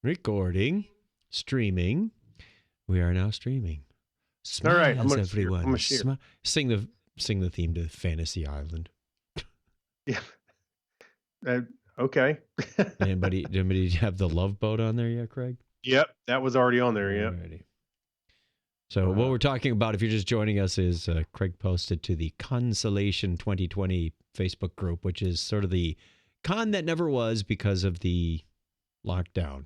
Recording. Streaming. We are now streaming. Smiles, all right, I'm gonna everyone. I'm gonna share. Sing the theme to Fantasy Island. Yeah. Okay. Anybody have the Love Boat on there yet, Craig? Yep, that was already on there. Yep. Alrighty. So what we're talking about, if you're just joining us, is Craig posted to the Consolation 2020 Facebook group, which is sort of the con that never was because of the lockdown.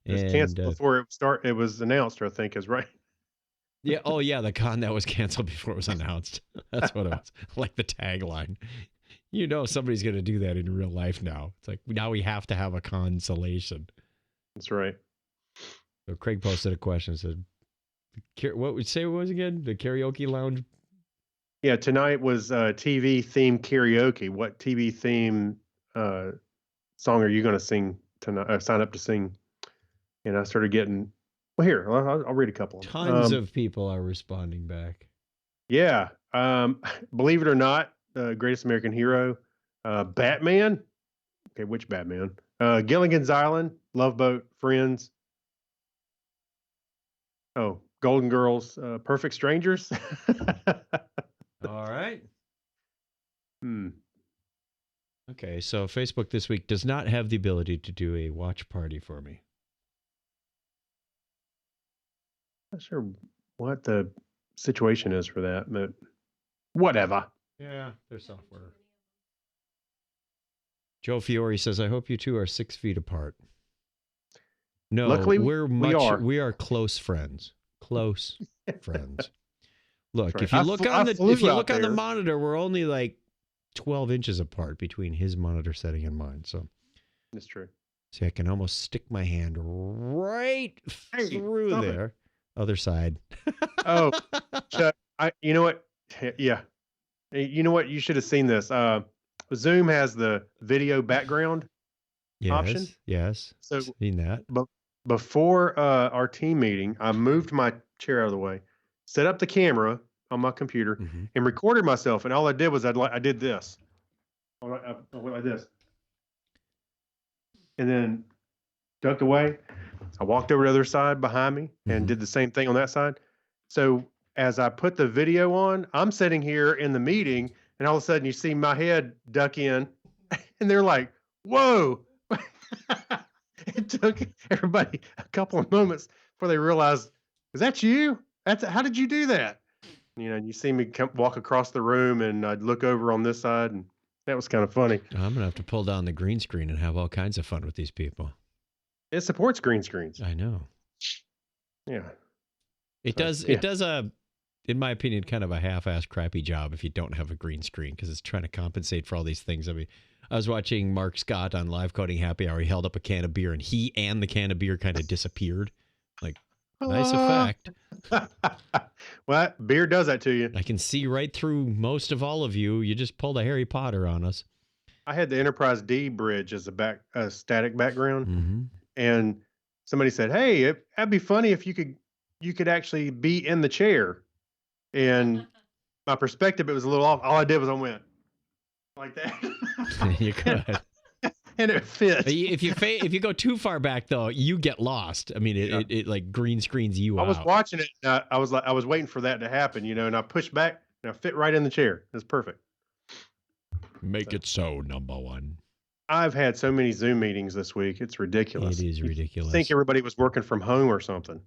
It was canceled before it was announced, I think, is right. Yeah. Oh, yeah. The con that was canceled before it was announced. That's what it was. Like the tagline. You know, somebody's going to do that in real life now. It's like, now we have to have a consolation. That's right. So Craig posted a question. Said, what would say it was again? The karaoke lounge? Yeah. Tonight was TV themed karaoke. What TV theme song are you going to sing tonight? Sign up to sing. And I started getting, well, here, I'll read a couple. Tons of people are responding back. Yeah. Believe it or not, Greatest American Hero, Batman. Okay, which Batman? Gilligan's Island, Love Boat, Friends. Oh, Golden Girls, Perfect Strangers. All right. Hmm. Okay, so Facebook this week does not have the ability to do a watch party for me. Not sure what the situation is for that, but whatever. Yeah, their software. Joe Fiore says, I hope you two are 6 feet apart. No, luckily we are close friends. Close friends. Look, right. if you look on the monitor, we're only like 12 inches apart between his monitor setting and mine. So that's true. See, I can almost stick my hand right through there. Other side. Oh, Chuck, you know what? Yeah. You know what? You should have seen this. Zoom has the video background option. Yes. So seen that. But before our team meeting, I moved my chair out of the way, set up the camera on my computer, and recorded myself. And all I did was I did this. I went like this. And then ducked away. I walked over to the other side behind me and did the same thing on that side. So as I put the video on, I'm sitting here in the meeting, and all of a sudden you see my head duck in, and they're like, whoa. It took everybody a couple of moments before they realized, is that you? How did you do that? You know, and you see me walk across the room, and I'd look over on this side, and that was kind of funny. I'm going to have to pull down the green screen and have all kinds of fun with these people. It supports green screens. I know. Yeah. It does. Yeah. It does in my opinion, kind of a half-assed crappy job if you don't have a green screen, because it's trying to compensate for all these things. I mean, I was watching Mark Scott on Live Coding Happy Hour. He held up a can of beer, and he and the can of beer kind of disappeared. Like, nice effect. Well, beer does that to you. I can see right through most of all of you. You just pulled a Harry Potter on us. I had the Enterprise D bridge as a static background, and somebody said, "Hey, that'd be funny if you could actually be in the chair." And my perspective, it was a little off. All I did was I went like that. You could. And it fit. If you go too far back, though, you get lost. I mean, it like green screens you out. I was watching it. I was waiting for that to happen, and I pushed back and I fit right in the chair. It's perfect. Make it so, number one. I've had so many Zoom meetings this week. It's ridiculous. It is ridiculous. I think everybody was working from home or something.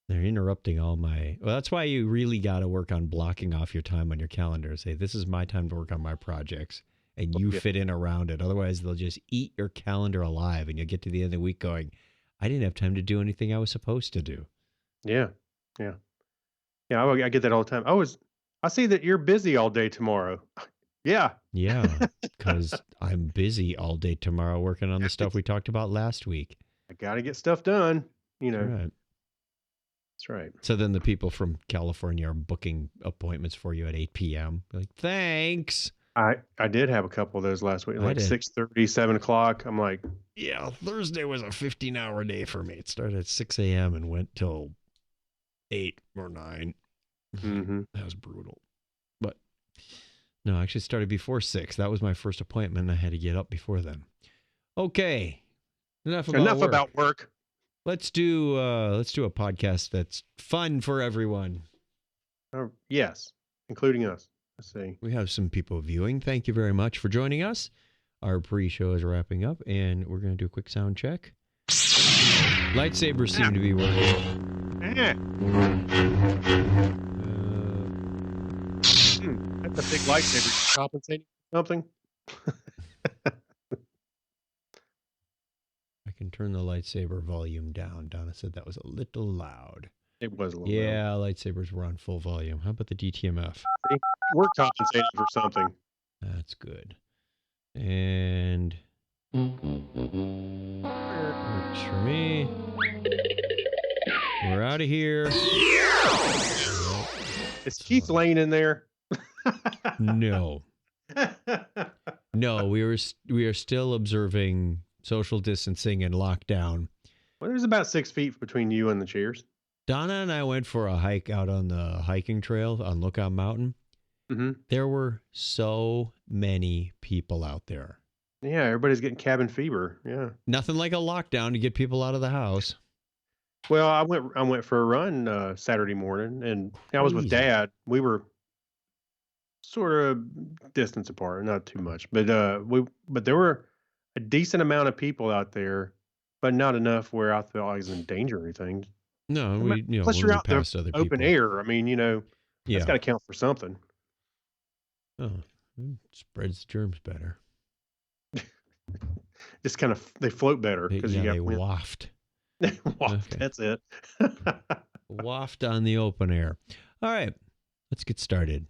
They're interrupting all my... Well, that's why you really got to work on blocking off your time on your calendar. Say, this is my time to work on my projects, and you fit in around it. Otherwise, they'll just eat your calendar alive, and you'll get to the end of the week going, I didn't have time to do anything I was supposed to do. Yeah. I get that all the time. I see that you're busy all day tomorrow. Yeah. Yeah, because I'm busy all day tomorrow working on the stuff we talked about last week. I got to get stuff done, That's right. That's right. So then the people from California are booking appointments for you at 8 p.m. Like, thanks. I did have a couple of those last week, like 6:30, 7 o'clock. I'm like, yeah, Thursday was a 15-hour day for me. It started at 6 a.m. and went till 8 or 9. That was brutal. But no, I actually started before 6. That was my first appointment. I had to get up before then. Okay. Enough About work. Let's do a podcast that's fun for everyone. Yes, including us. Let's see. We have some people viewing. Thank you very much for joining us. Our pre-show is wrapping up, and we're going to do a quick sound check. Lightsabers seem to be working. That's a big lightsaber. Compensating something. I can turn the lightsaber volume down. Donna said that was a little loud. It was a little loud. Lightsabers were on full volume. How about the DTMF? We're compensating for something. That's good. And works for me. We're out of here. Is Keith Lane in there? No. No, we are still observing social distancing and lockdown. Well, there's about 6 feet between you and the chairs. Donna and I went for a hike out on the hiking trail on Lookout Mountain. Mm-hmm. There were so many people out there. Yeah, everybody's getting cabin fever. Yeah. Nothing like a lockdown to get people out of the house. Well, I went for a run Saturday morning, and I was with Crazy. Dad. We were sort of distance apart, not too much, but there were a decent amount of people out there, but not enough where I felt I was in danger or anything. No, Plus you're out there, other open people. air. I mean, that's got to count for something. Oh, it spreads the germs better. Just kind of they float better because you got they wind. waft. Waft. Okay. That's it. Waft on the open air. All right, let's get started.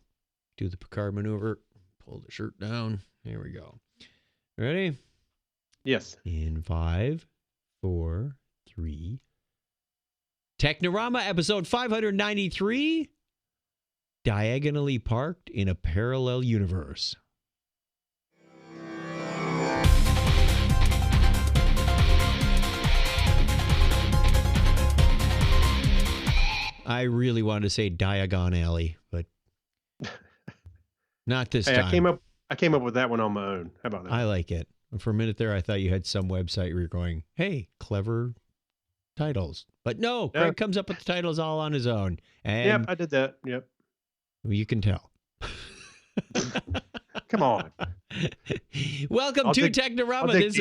Do the Picard maneuver. Pull the shirt down. Here we go. Ready? Yes. In 5, 4, 3. Technorama episode 593. Diagonally parked in a parallel universe. I really wanted to say Diagon Alley, but not this time. I came up with that one on my own. How about that? I like it. For a minute there, I thought you had some website where you're going, hey, clever titles. But no, Craig comes up with the titles all on his own. And yep, I did that. Yep. You can tell. Come on. Welcome to Technorama. This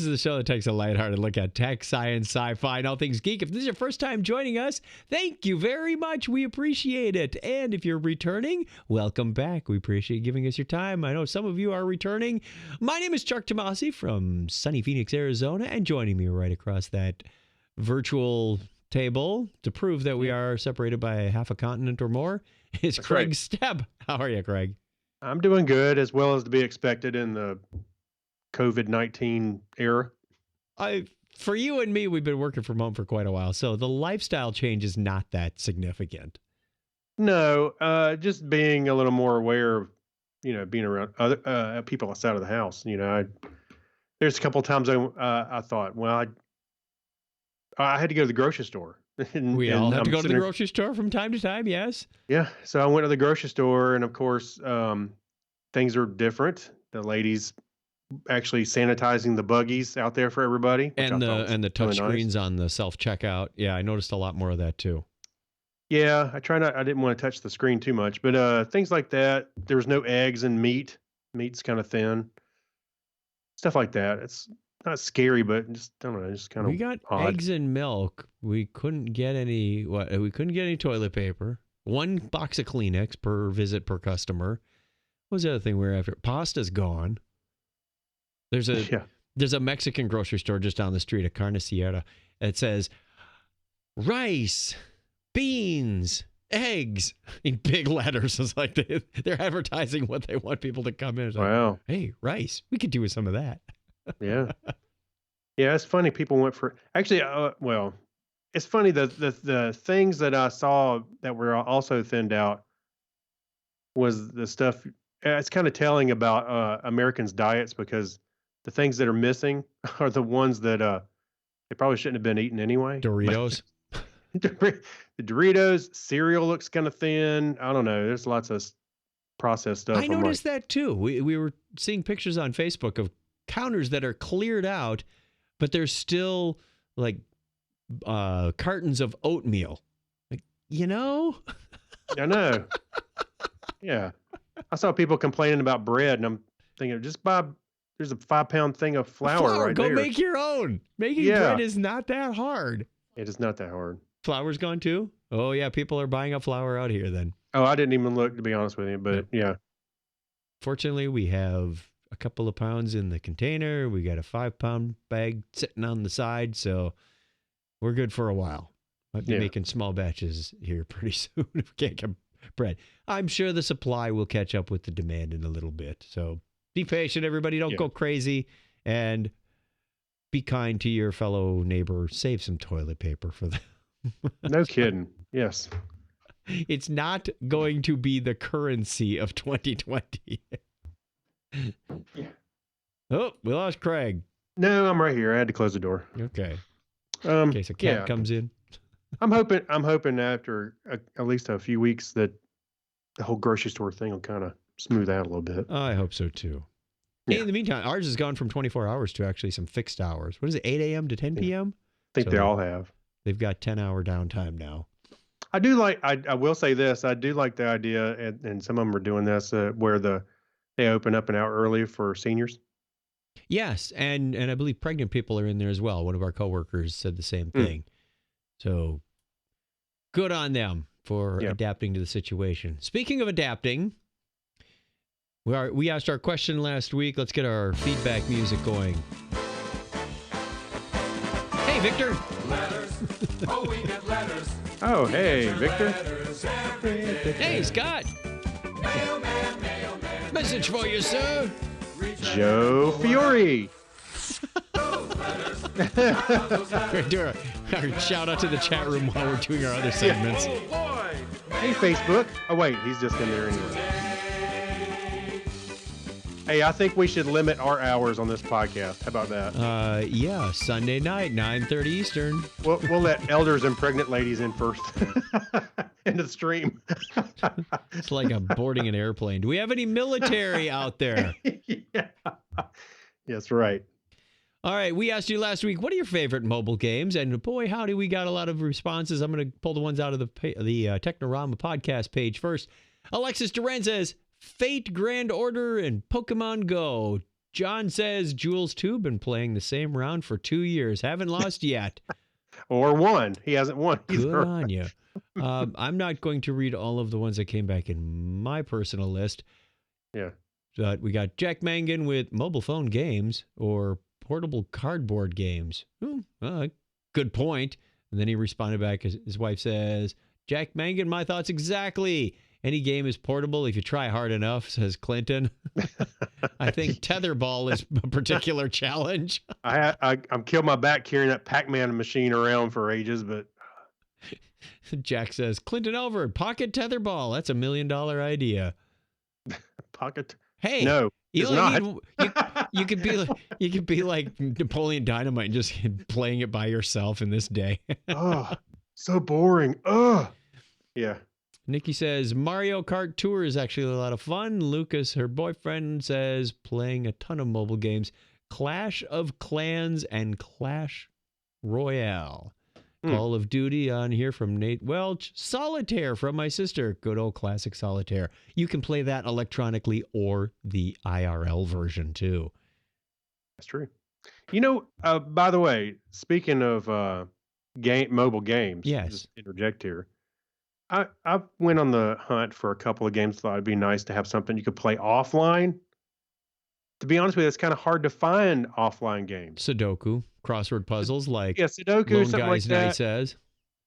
is the show that takes a lighthearted look at tech, science, sci-fi, and all things geek. If this is your first time joining us, thank you very much. We appreciate it. And if you're returning, welcome back. We appreciate giving us your time. I know some of you are returning. My name is Chuck Tomasi from sunny Phoenix, Arizona, and joining me right across that virtual table to prove that we are separated by half a continent or more is That's Craig right. Stebb. How are you, Craig? I'm doing good, as well as to be expected in the COVID-19 era. For you and me, we've been working from home for quite a while, so the lifestyle change is not that significant. No, just being a little more aware of, being around other people outside of the house. There's a couple of times I thought, well, I had to go to the grocery store. We all have to go to the grocery store from time to time, yes. Yeah, so I went to the grocery store, and of course, things are different. The ladies actually sanitizing the buggies out there for everybody, and the touch really screens nice. on the self-checkout. Yeah, I noticed a lot more of that too. Yeah, I didn't want to touch the screen too much, but things like that. There was no eggs and meat. Meat's kind of thin. Stuff like that. It's not scary, but just, I don't know, just kind of We got odd. eggs and milk. We couldn't get any toilet paper. 1 box of Kleenex per visit per customer. What was the other thing we were after? Pasta's gone. There's a Mexican grocery store just down the street, a Carne Sierra. It says rice, beans, eggs in big letters. It's like they're advertising what they want people to come in. It's like, Wow. hey, rice. We could do with some of that. Yeah. Yeah, it's funny. People went for actually. Well, it's funny the things that I saw that were also thinned out was the stuff. It's kind of telling about Americans' diets, because the things that are missing are the ones that they probably shouldn't have been eaten anyway. Doritos. The Doritos, cereal looks kind of thin. I don't know. There's lots of processed stuff. I noticed that too. We were seeing pictures on Facebook of counters that are cleared out, but there's still like cartons of oatmeal. Like, I know. Yeah. I saw people complaining about bread, and I'm thinking, there's a 5-pound thing of flour right Go there. make your own. Making bread is not that hard. It is not that hard. Flour's gone too? Oh, yeah. People are buying up flour out here then. Oh, I didn't even look, to be honest with you, but yeah. Fortunately, we have a couple of pounds in the container. We got a 5-pound bag sitting on the side, so we're good for a while. Might be making small batches here pretty soon if we can't get bread. I'm sure the supply will catch up with the demand in a little bit. So be patient, everybody. Don't go crazy, and be kind to your fellow neighbor. Save some toilet paper for them. No kidding. Yes. It's not going to be the currency of 2020. Yeah. Oh, we lost Craig. No, I'm right here. I had to close the door. Okay. In case a cat comes in. I'm hoping after at least a few weeks that the whole grocery store thing will kind of smooth out a little bit. I hope so too. Yeah. Hey, in the meantime, ours has gone from 24 hours to actually some fixed hours. What is it, 8 a.m. to 10 p.m.? I think they all have. They've got 10-hour downtime now. I do like, I will say this, I do like the idea, and some of them are doing this, where they open up an hour early for seniors. Yes, and I believe pregnant people are in there as well. One of our coworkers said the same thing. So good on them for adapting to the situation. Speaking of adapting, we asked our question last week. Let's get our feedback music going. Hey, Victor. Letters. Oh, we get letters. Oh, hey, Victor. Hey, Scott. Mailman. Message for you, sir. Joe Fiore. We're doing our shout out to the chat room while we're doing our other segments. Oh, boy. Hey, Facebook. Oh, wait, he's just in there anyway. Hey, I think we should limit our hours on this podcast. How about that? Yeah, Sunday night, 9:30 Eastern. We'll let elders and pregnant ladies in first into the stream. It's like I'm boarding an airplane. Do we have any military out there? Yeah. Yes, right. All right, we asked you last week, what are your favorite mobile games? And boy, howdy, we got a lot of responses. I'm going to pull the ones out of the Technorama podcast page first. Alexis Duran says, Fate Grand Order and Pokemon Go. John says, Jules 2, been playing the same round for 2 years. Haven't lost yet. Or won. He hasn't won either. Good on you. I'm not going to read all of the ones that came back in my personal list. Yeah. But we got Jack Mangan with mobile phone games or portable cardboard games. Good point. And then he responded back. His wife says, Jack Mangan, my thoughts exactly. Any game is portable if you try hard enough, says Clinton. I think tetherball is a particular challenge. I'm killed my back carrying that Pac-Man machine around for ages, but Jack says, Clinton Elford, pocket tetherball. That's $1 million idea. Pocket. Hey, no, you it's not. You could be like Napoleon Dynamite and just playing it by yourself in this day. Oh, so boring. Oh, yeah. Nikki says Mario Kart Tour is actually a lot of fun. Lucas, her boyfriend, says playing a ton of mobile games. Clash of Clans and Clash Royale. Call of Duty on here from Nate Welch. Solitaire from my sister. Good old classic Solitaire. You can play that electronically or the IRL version too. That's true. By the way, speaking of mobile games, yes. Just interject here. I went on the hunt for a couple of games. Thought it'd be nice to have something you could play offline. To be honest with you, it's kind of hard to find offline games. Sudoku, crossword puzzles like Sudoku, Lone something Guy's like that. Night says.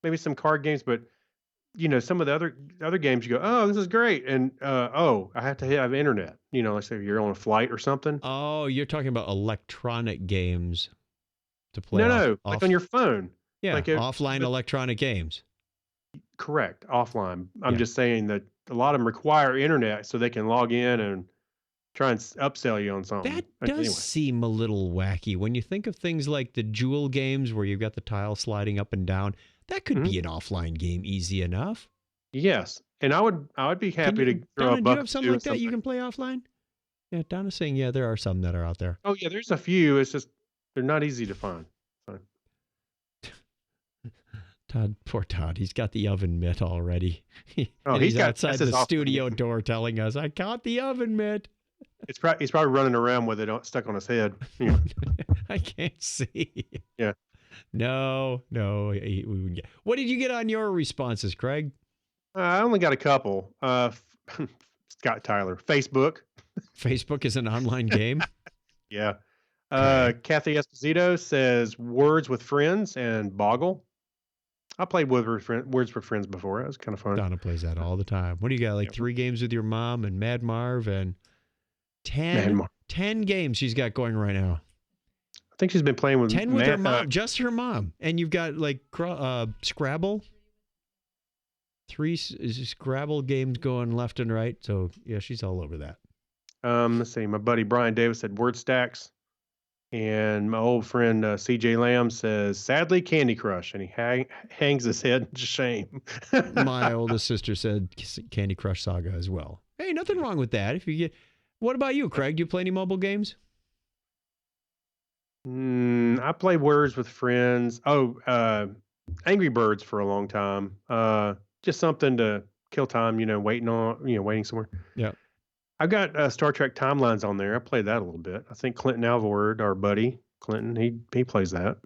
Maybe some card games, but some of the other games you go, oh, this is great, and I have to have internet. Let's say you're on a flight or something. Oh, you're talking about electronic games to play. No, like on your phone. Yeah, like offline electronic games. Correct, offline. I'm just saying that a lot of them require internet so they can log in and try and upsell you on something. That does seem a little wacky. When you think of things like the Jewel games where you've got the tile sliding up and down, that could be an offline game easy enough. Yes, and I would be happy to throw a buck. Do you have something like that you can play offline? Yeah, Donna's saying, yeah, there are some that are out there. Oh yeah, there's a few. It's just they're not easy to find. So. Todd, poor Todd. He's got the oven mitt already. Oh, and he's got outside that's his the off- studio door telling us, I caught the oven mitt. He's probably running around with it stuck on his head. Yeah. I can't see. Yeah. No. What did you get on your responses, Craig? I only got a couple. Scott Tyler, Facebook. Facebook is an online game. Yeah. Okay. Kathy Esposito says Words with Friends and Boggle. I played Words with Friends before. That was kind of fun. Donna plays that all the time. What do you got? Like 3 games with your mom and Mad Marv and 10 games she's got going right now. I think she's been playing with 10 with her mom, just her mom. And you've got like Scrabble. 3 Scrabble games going left and right. So yeah, she's all over that. Let's see. My buddy Brian Davis said Word Stacks. And my old friend CJ Lamb says, sadly, Candy Crush. And he hangs his head in shame. My oldest sister said Candy Crush Saga as well. Hey, nothing wrong with that. What about you, Craig? Do you play any mobile games? I play Words with Friends. Angry Birds for a long time. Just something to kill time, waiting somewhere. Yeah. I've got Star Trek Timelines on there. I played that a little bit. I think Clinton Alvord, our buddy Clinton, he plays that.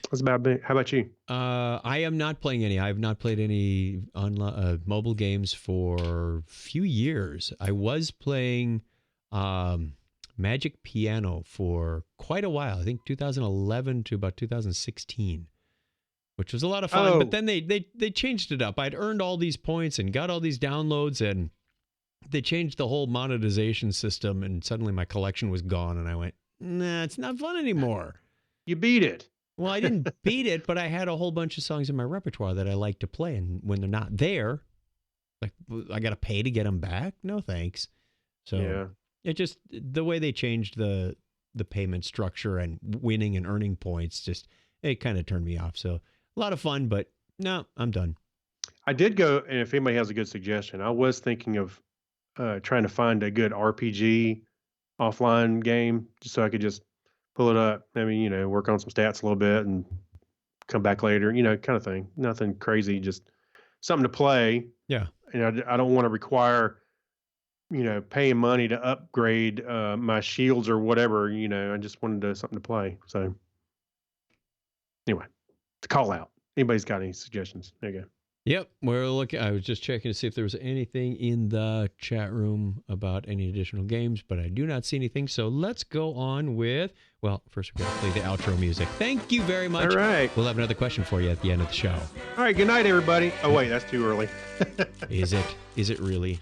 That's about it. How about you? I am not playing any. I have not played any online mobile games for a few years. I was playing Magic Piano for quite a while. I think 2011 to about 2016, which was a lot of fun. Oh. But then they changed it up. I'd earned all these points and got all these downloads, and they changed the whole monetization system, and suddenly my collection was gone, and I went, nah, it's not fun anymore. You beat it. Well, I didn't beat it, but I had a whole bunch of songs in my repertoire that I like to play, and when they're not there, like, I got to pay to get them back? No, thanks. So Yeah. it just, the way they changed the payment structure and winning and earning points, it kind of turned me off. So a lot of fun, but no, I'm done. I did go, and if anybody has a good suggestion, I was thinking of trying to find a good RPG offline game just so I could just pull it up. I mean, work on some stats a little bit and come back later, kind of thing. Nothing crazy, just something to play. Yeah. And I don't want to require, paying money to upgrade my shields or whatever. I just wanted something to play. So anyway, to call out. Anybody's got any suggestions? There you go. Yep, we're looking. I was just checking to see if there was anything in the chat room about any additional games, but I do not see anything. So let's go on with. Well, first we're going to play the outro music. Thank you very much. All right. We'll have another question for you at the end of the show. All right. Good night, everybody. Oh wait, that's too early. Is it? Is it really?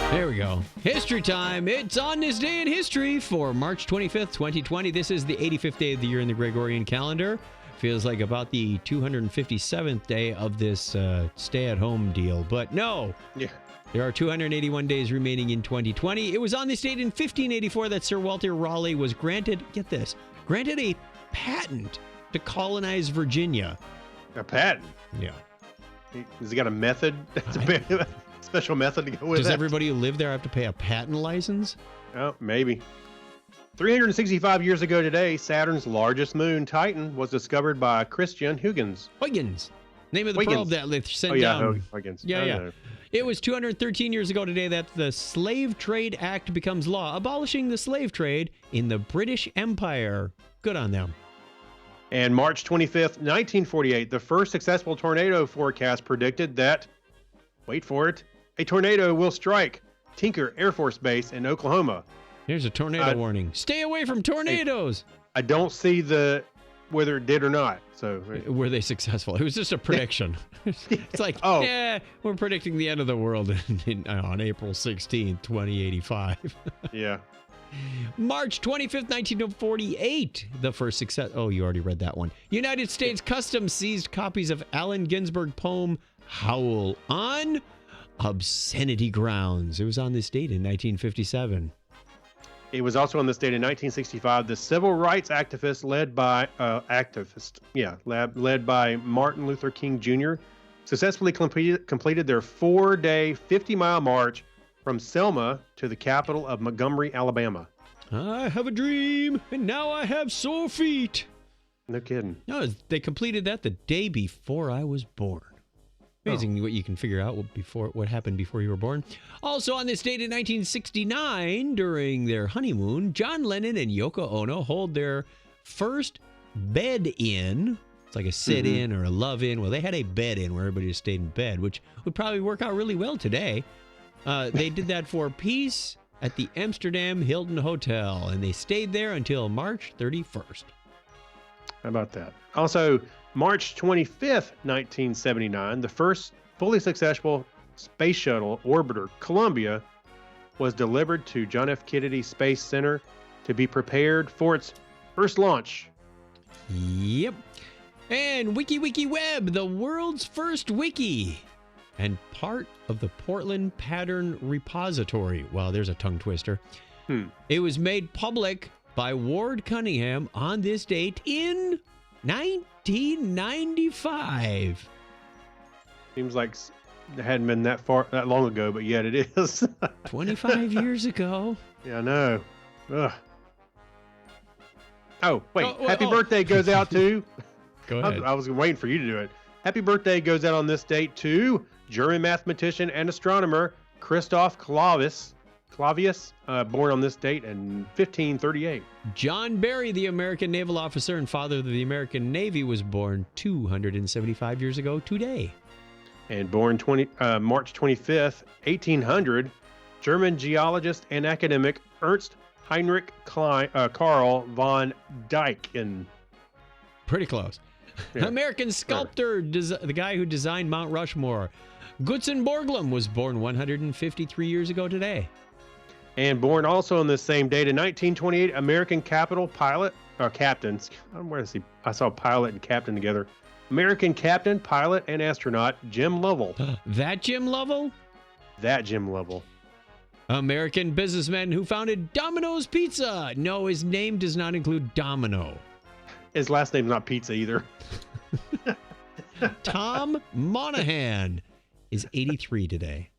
There we go. History time. It's on this day in history for March 25th, 2020. This is the 85th day of the year in the Gregorian calendar. Feels like about the 257th day of this stay-at-home deal. But no. Yeah. There are 281 days remaining in 2020. It was on this date in 1584 that Sir Walter Raleigh was granted a patent to colonize Virginia. A patent? Yeah. Has he got a method? Special method to go with Does that? everybody who live there have to pay a patent license? Oh, maybe. 365 years ago today, Saturn's largest moon, Titan, was discovered by Christian Huygens. Huygens. Name of the probe that they sent down. Huygens. Yeah. It was 213 years ago today that the Slave Trade Act becomes law, abolishing the slave trade in the British Empire. Good on them. And March 25th, 1948, the first successful tornado forecast predicted that, wait for it, a tornado will strike Tinker Air Force Base in Oklahoma. Here's a tornado warning. Stay away from tornadoes. I don't see whether it did or not. So were they successful? It was just a prediction. It's like, we're predicting the end of the world on April 16th, 2085. Yeah. March 25th, 1948, the first success. Oh, you already read that one. United States Customs seized copies of Allen Ginsberg poem Howl on obscenity grounds. It was on this date in 1957. It was also on this date in 1965. The civil rights activist led by Martin Luther King Jr. successfully completed their 4-day, 50-mile march from Selma to the capital of Montgomery, Alabama. I have a dream, and now I have sore feet. No kidding. No, they completed that the day before I was born. Amazing what you can figure out what happened before you were born. Also on this date in 1969, during their honeymoon, John Lennon and Yoko Ono hold their first bed-in. It's like a sit-in or a love-in. Well, they had a bed-in where everybody just stayed in bed, which would probably work out really well today. They did that for peace at the Amsterdam Hilton Hotel, and they stayed there until March 31st. How about that? Also, March 25th, 1979, the first fully successful space shuttle orbiter, Columbia, was delivered to John F. Kennedy Space Center to be prepared for its first launch. Yep. And WikiWikiWeb, the world's first wiki, and part of the Portland Pattern Repository. Wow, there's a tongue twister. It was made public by Ward Cunningham on this date in 1995. Seems like it hadn't been that long ago, but yet it is. 25 years ago. Yeah, I know. Ugh. Oh, wait. Happy birthday goes out to... Go ahead. I was waiting for you to do it. Happy birthday goes out on this date to German mathematician and astronomer Christoph Clavius, born on this date in 1538. John Barry, the American naval officer and father of the American Navy, was born 275 years ago today. And born March 25th, 1800, German geologist and academic Ernst Heinrich Karl von Dijk. Pretty close. Yeah. American sculptor, the guy who designed Mount Rushmore, Gutzon Borglum, was born 153 years ago today. And born also on this same date in 1928, American captains. Where is he? I saw pilot and captain together. American captain, pilot, and astronaut Jim Lovell. That Jim Lovell? That Jim Lovell. American businessman who founded Domino's Pizza. No, his name does not include Domino. His last name's not Pizza either. Tom Monahan is 83 today.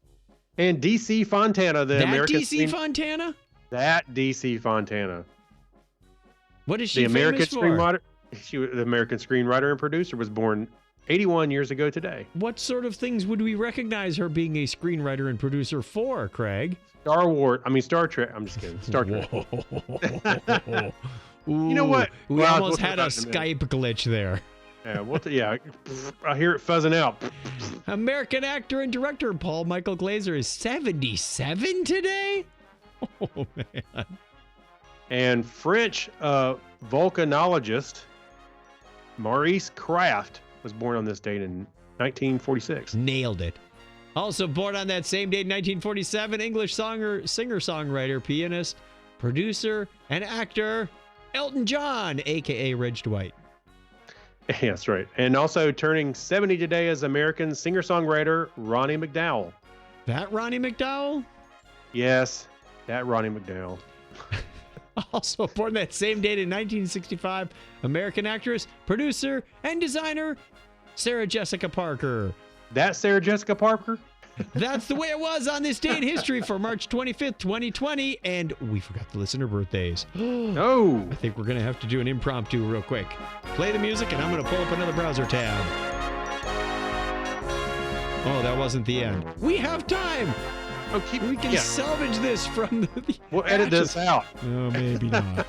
And DC Fontana, the American Fontana? That DC Fontana. What is she famous for? The American screenwriter and producer, was born 81 years ago today. What sort of things would we recognize her being a screenwriter and producer for, Craig? Star Trek. I'm just kidding. Star Trek. Ooh, you know what? We almost had a Skype glitch there. Yeah, I hear it fuzzing out. American actor and director Paul Michael Glaser is 77 today? Oh, man. And French volcanologist Maurice Kraft was born on this date in 1946. Nailed it. Also born on that same date in 1947, English singer-songwriter, pianist, producer, and actor Elton John, a.k.a. Reg Dwight. Yeah, that's right. And also turning 70 today is American singer-songwriter Ronnie McDowell. That Ronnie McDowell? Yes, that Ronnie McDowell. Also born that same date in 1965, American actress, producer, and designer Sarah Jessica Parker. That Sarah Jessica Parker? That's the way it was on this day in history for March 25th, 2020. And we forgot to listen to birthdays. Oh. I think we're going to have to do an impromptu real quick. Play the music, and I'm going to pull up another browser tab. Oh, that wasn't the end. We have time. Oh, we can salvage this from the We'll edit this out. Oh, maybe not.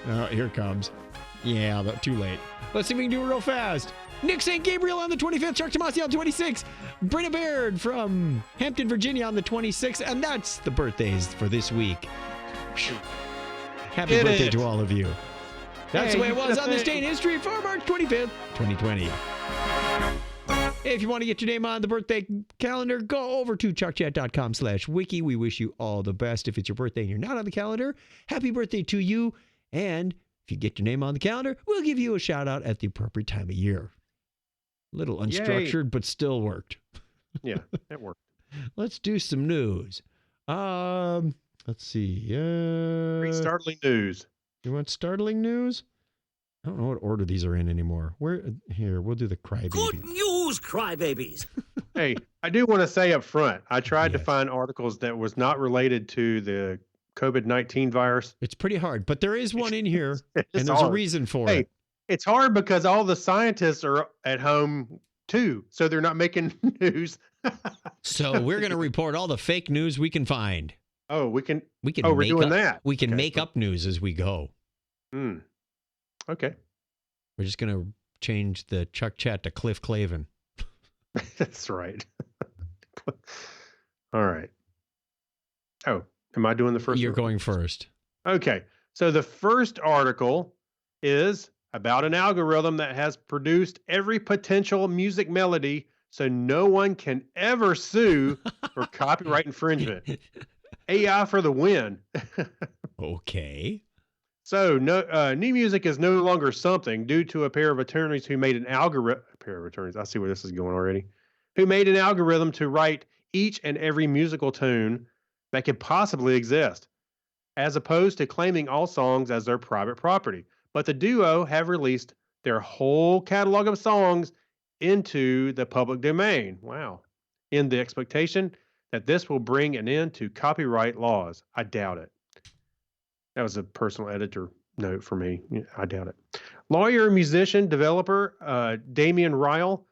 Oh, here it comes. Yeah, but too late. Let's see if we can do it real fast. Nick St. Gabriel on the 25th, Chuck Tomasi on the 26th, Brenna Baird from Hampton, Virginia on the 26th, and that's the birthdays for this week. Happy birthday to all of you. That's the way it was on this day in history for March 25th, 2020. If you want to get your name on the birthday calendar, go over to chuckchat.com/wiki. We wish you all the best. If it's your birthday and you're not on the calendar, happy birthday to you. And if you get your name on the calendar, we'll give you a shout out at the appropriate time of year. Little unstructured, but still worked. Yeah, it worked. Let's do some news. Let's see. Pretty startling news. You want startling news? I don't know what order these are in anymore. Here, we'll do the crybaby. Good news, those crybabies. Hey, I do want to say up front, I tried to Yes. find articles that was not related to the COVID-19 virus. It's pretty hard, but there is one in here, It's and there's a hard. reason for Hey, it. it's hard because all the scientists are at home too, so they're not making news. So we're going to report all the fake news we can find. Oh, we can. We can Oh, we're make doing up, that. We can Okay. make up news as we go. Hmm. Okay, We're just going to change the Chuck Chat to Cliff Clavin. that's right. All right. Oh, am I doing the first? You're one? going first. Okay. So the first article is about an algorithm that has produced every potential music melody so no one can ever sue for copyright infringement. AI for the win. Okay. So new music is no longer something due to a pair of attorneys who made an algorithm. A pair of attorneys. I see where this is going already. Who made an algorithm to write each and every musical tune that could possibly exist, as opposed to claiming all songs as their private property. But the duo have released their whole catalog of songs into the public domain. Wow. In the expectation that this will bring an end to copyright laws. I doubt it. That was a personal editor note for me. I doubt it. Lawyer, musician, developer Damian Ryle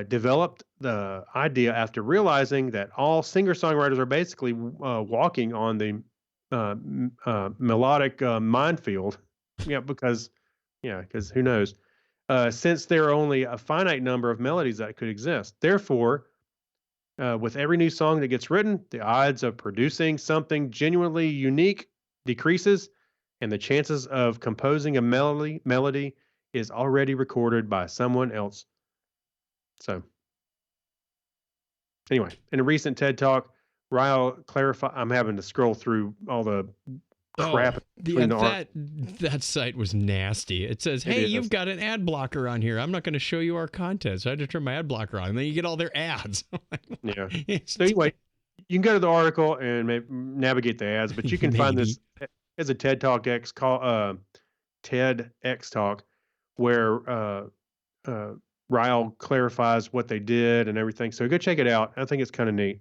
developed the idea after realizing that all singer-songwriters are basically walking on the melodic minefield. Because who knows? Since there are only a finite number of melodies that could exist. Therefore, with every new song that gets written, the odds of producing something genuinely unique decreases, and the chances of composing a melody is already recorded by someone else. So, anyway, in a recent TED Talk, Ryle clarified. I'm having to scroll through all the crap. That site was nasty. It says, "Hey, you've got an ad blocker on here. I'm not going to show you our content, so I had to turn my ad blocker on." And then you get all their ads. Yeah. So anyway, you can go to the article and maybe navigate the ads, but you can find this as a TED Talk TEDx Talk, where Ryle clarifies what they did and everything. So go check it out. I think it's kind of neat.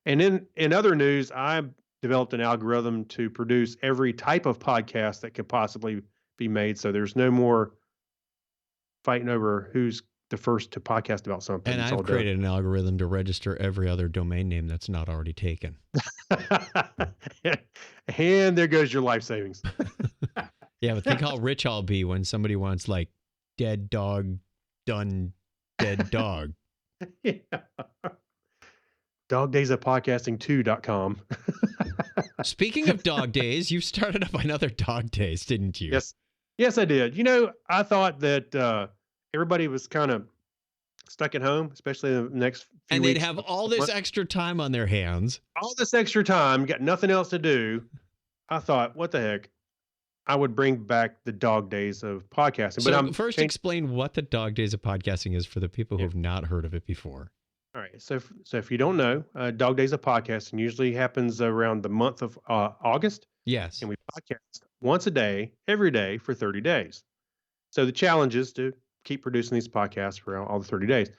And in other news, I developed an algorithm to produce every type of podcast that could possibly be made. So there's no more fighting over who's the first to podcast about something. And I've created an algorithm to register every other domain name that's not already taken. And there goes your life savings. Yeah, but think how rich I'll be when somebody wants like dead dog, done dead dog. Yeah. Dogdaysofpodcasting2.com. Speaking of dog days, you started up another dog days, didn't you? Yes, I did. I thought that everybody was kind of stuck at home, especially the next few and weeks. they'd have all this extra time on their hands. All this extra time, got nothing else to do. I thought, what the heck? I would bring back the dog days of podcasting. So But I'm first explain what the dog days of podcasting is for the people who have not heard of it before. All right. So if you don't know, Dog Days of Podcasting usually happens around the month of August. Yes. And we podcast once a day, every day for 30 days. So the challenge is to keep producing these podcasts for all the 30 days.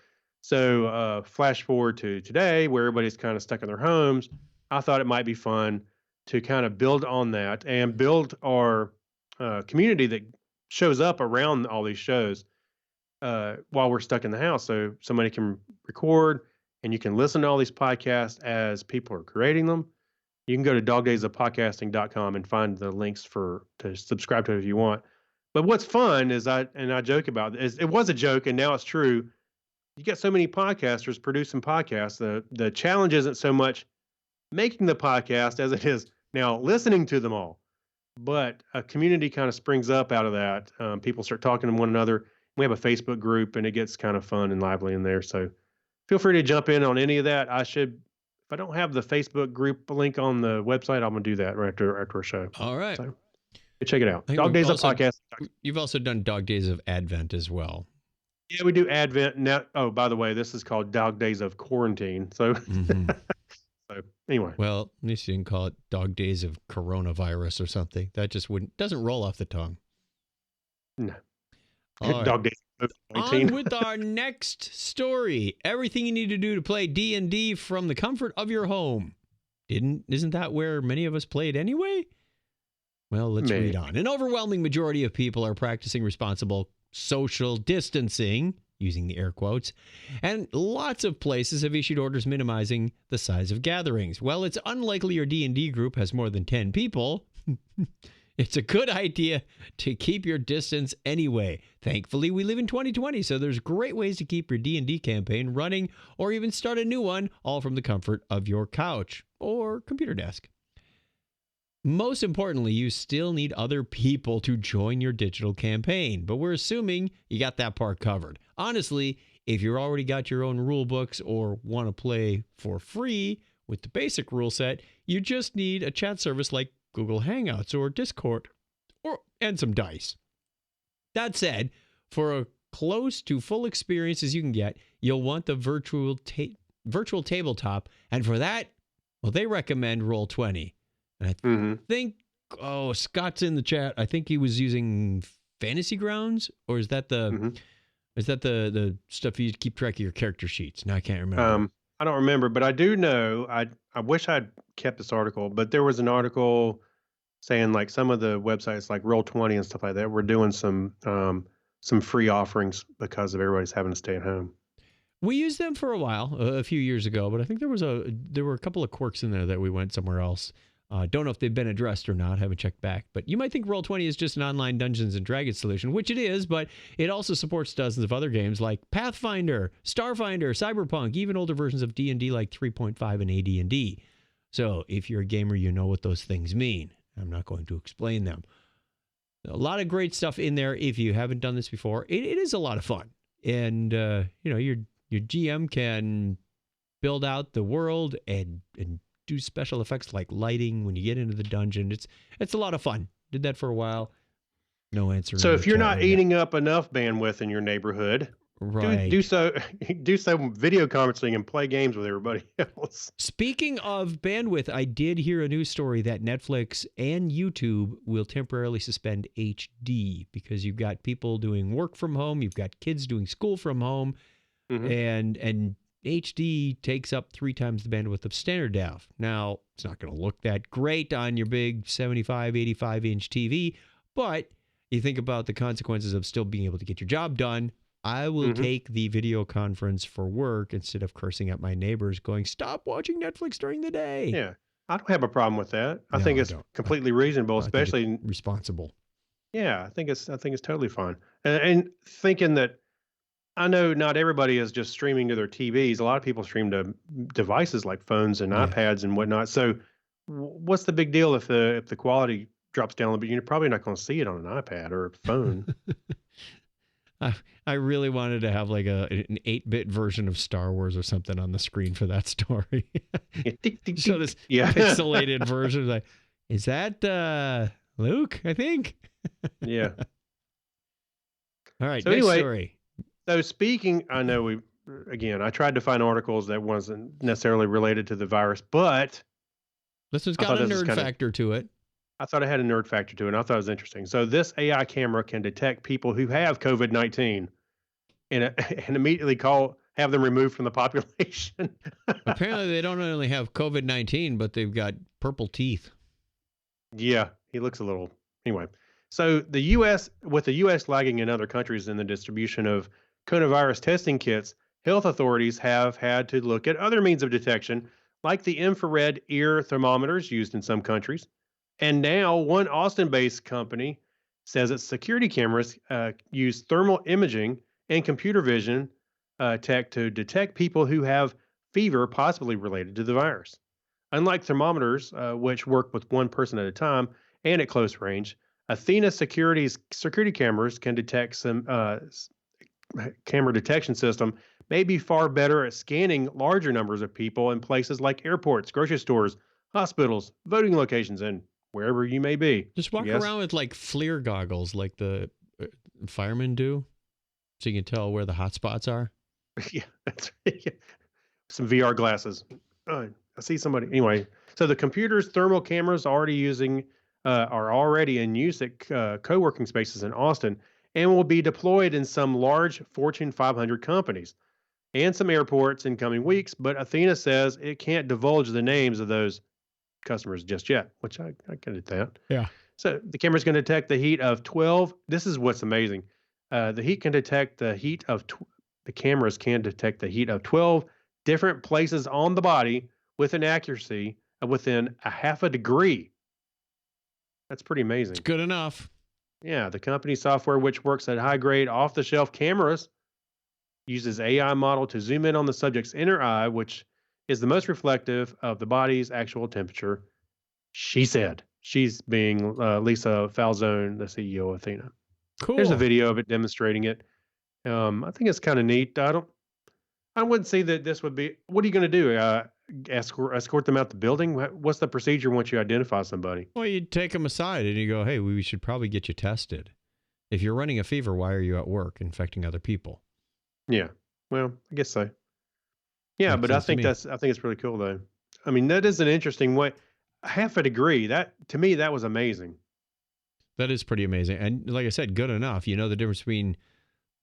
So flash forward to today, where everybody's kind of stuck in their homes. I thought it might be fun to kind of build on that and build our community that shows up around all these shows while we're stuck in the house. So somebody can record and you can listen to all these podcasts as people are creating them. You can go to dogdaysofpodcasting.com and find the links to subscribe to it if you want. But what's fun is I joke about it, it was a joke and now it's true. You got so many podcasters producing podcasts. The challenge isn't so much making the podcast as it is now listening to them all. But a community kind of springs up out of that. People start talking to one another. We have a Facebook group and it gets kind of fun and lively in there. So feel free to jump in on any of that. If I don't have the Facebook group link on the website, I'm going to do that right after our show. All right. So check it out. I think Dog we've Days of also- Podcast. You've also done Dog Days of Advent as well. Yeah, we do Advent. Now, oh, by the way, this is called Dog Days of Quarantine. So, Mhm. so anyway. Well, at least you didn't call it Dog Days of Coronavirus or something. That just doesn't roll off the tongue. No. All right. Dog Days On COVID-19. with our next story. Everything you need to do to play D&D from the comfort of your home. Isn't that where many of us played anyway? Well, let's read on. An overwhelming majority of people are practicing responsible social distancing, using the air quotes, and lots of places have issued orders minimizing the size of gatherings. Well, it's unlikely your D&D group has more than 10 people. It's a good idea to keep your distance anyway. Thankfully, we live in 2020, so there's great ways to keep your D&D campaign running or even start a new one, all from the comfort of your couch or computer desk. Most importantly, you still need other people to join your digital campaign, but we're assuming you got that part covered. Honestly, if you've already got your own rule books or want to play for free with the basic rule set, you just need a chat service like Google Hangouts or Discord and some dice. That said, for a close to full experience as you can get, you'll want the virtual tabletop, and for that, well, they recommend Roll20. And I think, Scott's in the chat. I think he was using Fantasy Grounds, or is that the stuff you keep track of your character sheets? No, I can't remember. I don't remember, but I do know. I wish I'd kept this article, but there was an article saying like some of the websites like Roll20 and stuff like that were doing some free offerings because of everybody's having to stay at home. We used them for a while, a few years ago, but I think there were a couple of quirks in there that we went somewhere else. Don't know if they've been addressed or not. Haven't checked back. But you might think Roll20 is just an online Dungeons & Dragons solution, which it is, but it also supports dozens of other games like Pathfinder, Starfinder, Cyberpunk, even older versions of D&D like 3.5 and AD&D. So if you're a gamer, you know what those things mean. I'm not going to explain them. A lot of great stuff in there if you haven't done this before. It is a lot of fun. And, your GM can build out the world and do special effects like lighting when you get into the dungeon. It's a lot of fun. Did that for a while. No answer. So if you're not eating up enough bandwidth in your neighborhood, right, do some video conferencing and play games with everybody else. Speaking of bandwidth, I did hear a news story that Netflix and YouTube will temporarily suspend HD because you've got people doing work from home, you've got kids doing school from home, and HD takes up 3 times the bandwidth of standard def. Now, it's not going to look that great on your big 75, 85-inch TV, but you think about the consequences of still being able to get your job done. I will take the video conference for work instead of cursing at my neighbors going, stop watching Netflix during the day. Yeah, I don't have a problem with that. I think it's completely reasonable, especially responsible. Yeah, I think it's totally fine. And thinking that, I know not everybody is just streaming to their TVs. A lot of people stream to devices like phones and iPads and whatnot. So what's the big deal if the quality drops down a little bit? You're probably not going to see it on an iPad or a phone. I really wanted to have like an 8-bit version of Star Wars or something on the screen for that story. So this pixelated version, like, is that Luke? I think. Yeah. All right. So next anyway, story. So speaking, I know I tried to find articles that wasn't necessarily related to the virus, but this one's got a nerd factor to it. I thought it had a nerd factor to it, and I thought it was interesting. So this AI camera can detect people who have COVID-19 and immediately have them removed from the population. Apparently, they don't only have COVID-19, but they've got purple teeth. Yeah, he looks a little... Anyway, so the U.S., with the U.S. lagging in other countries in the distribution of coronavirus testing kits, health authorities have had to look at other means of detection, like the infrared ear thermometers used in some countries. And now one Austin-based company says its security cameras use thermal imaging and computer vision tech to detect people who have fever possibly related to the virus. Unlike thermometers, which work with one person at a time and at close range, Athena Security's security cameras can detect some camera detection system may be far better at scanning larger numbers of people in places like airports, grocery stores, hospitals, voting locations, and wherever you may be. Just walk around with like FLIR goggles like the firemen do, so you can tell where the hot spots are. Yeah, that's right. Some VR glasses. I see somebody. Anyway, so the computer's thermal cameras are already in use at co-working spaces in Austin, and will be deployed in some large Fortune 500 companies and some airports in coming weeks. But Athena says it can't divulge the names of those customers just yet, which I can do that. Yeah. So the camera's going to detect the heat of 12. This is what's amazing. The heat can detect the heat of, the cameras can detect the heat of 12 different places on the body with an accuracy of within a half a degree. That's pretty amazing. It's good enough. Yeah, the company software, which works at high grade off the shelf cameras, uses AI model to zoom in on the subject's inner eye, which is the most reflective of the body's actual temperature. She said. She's being Lisa Falzone, the CEO of Athena. Cool. There's a video of it demonstrating it. I think it's kind of neat. I wouldn't say that this would be. What are you going to do? Escort them out the building? What's the procedure once you identify somebody? Well, you take them aside and you go, hey, we should probably get you tested. If you're running a fever, why are you at work infecting other people? Yeah. Well, I guess so. Yeah, Makes but I sense to think me. I think it's really cool though. I mean, that is an interesting way. Half a degree. That to me, that was amazing. That is pretty amazing. And like I said, good enough. You know the difference between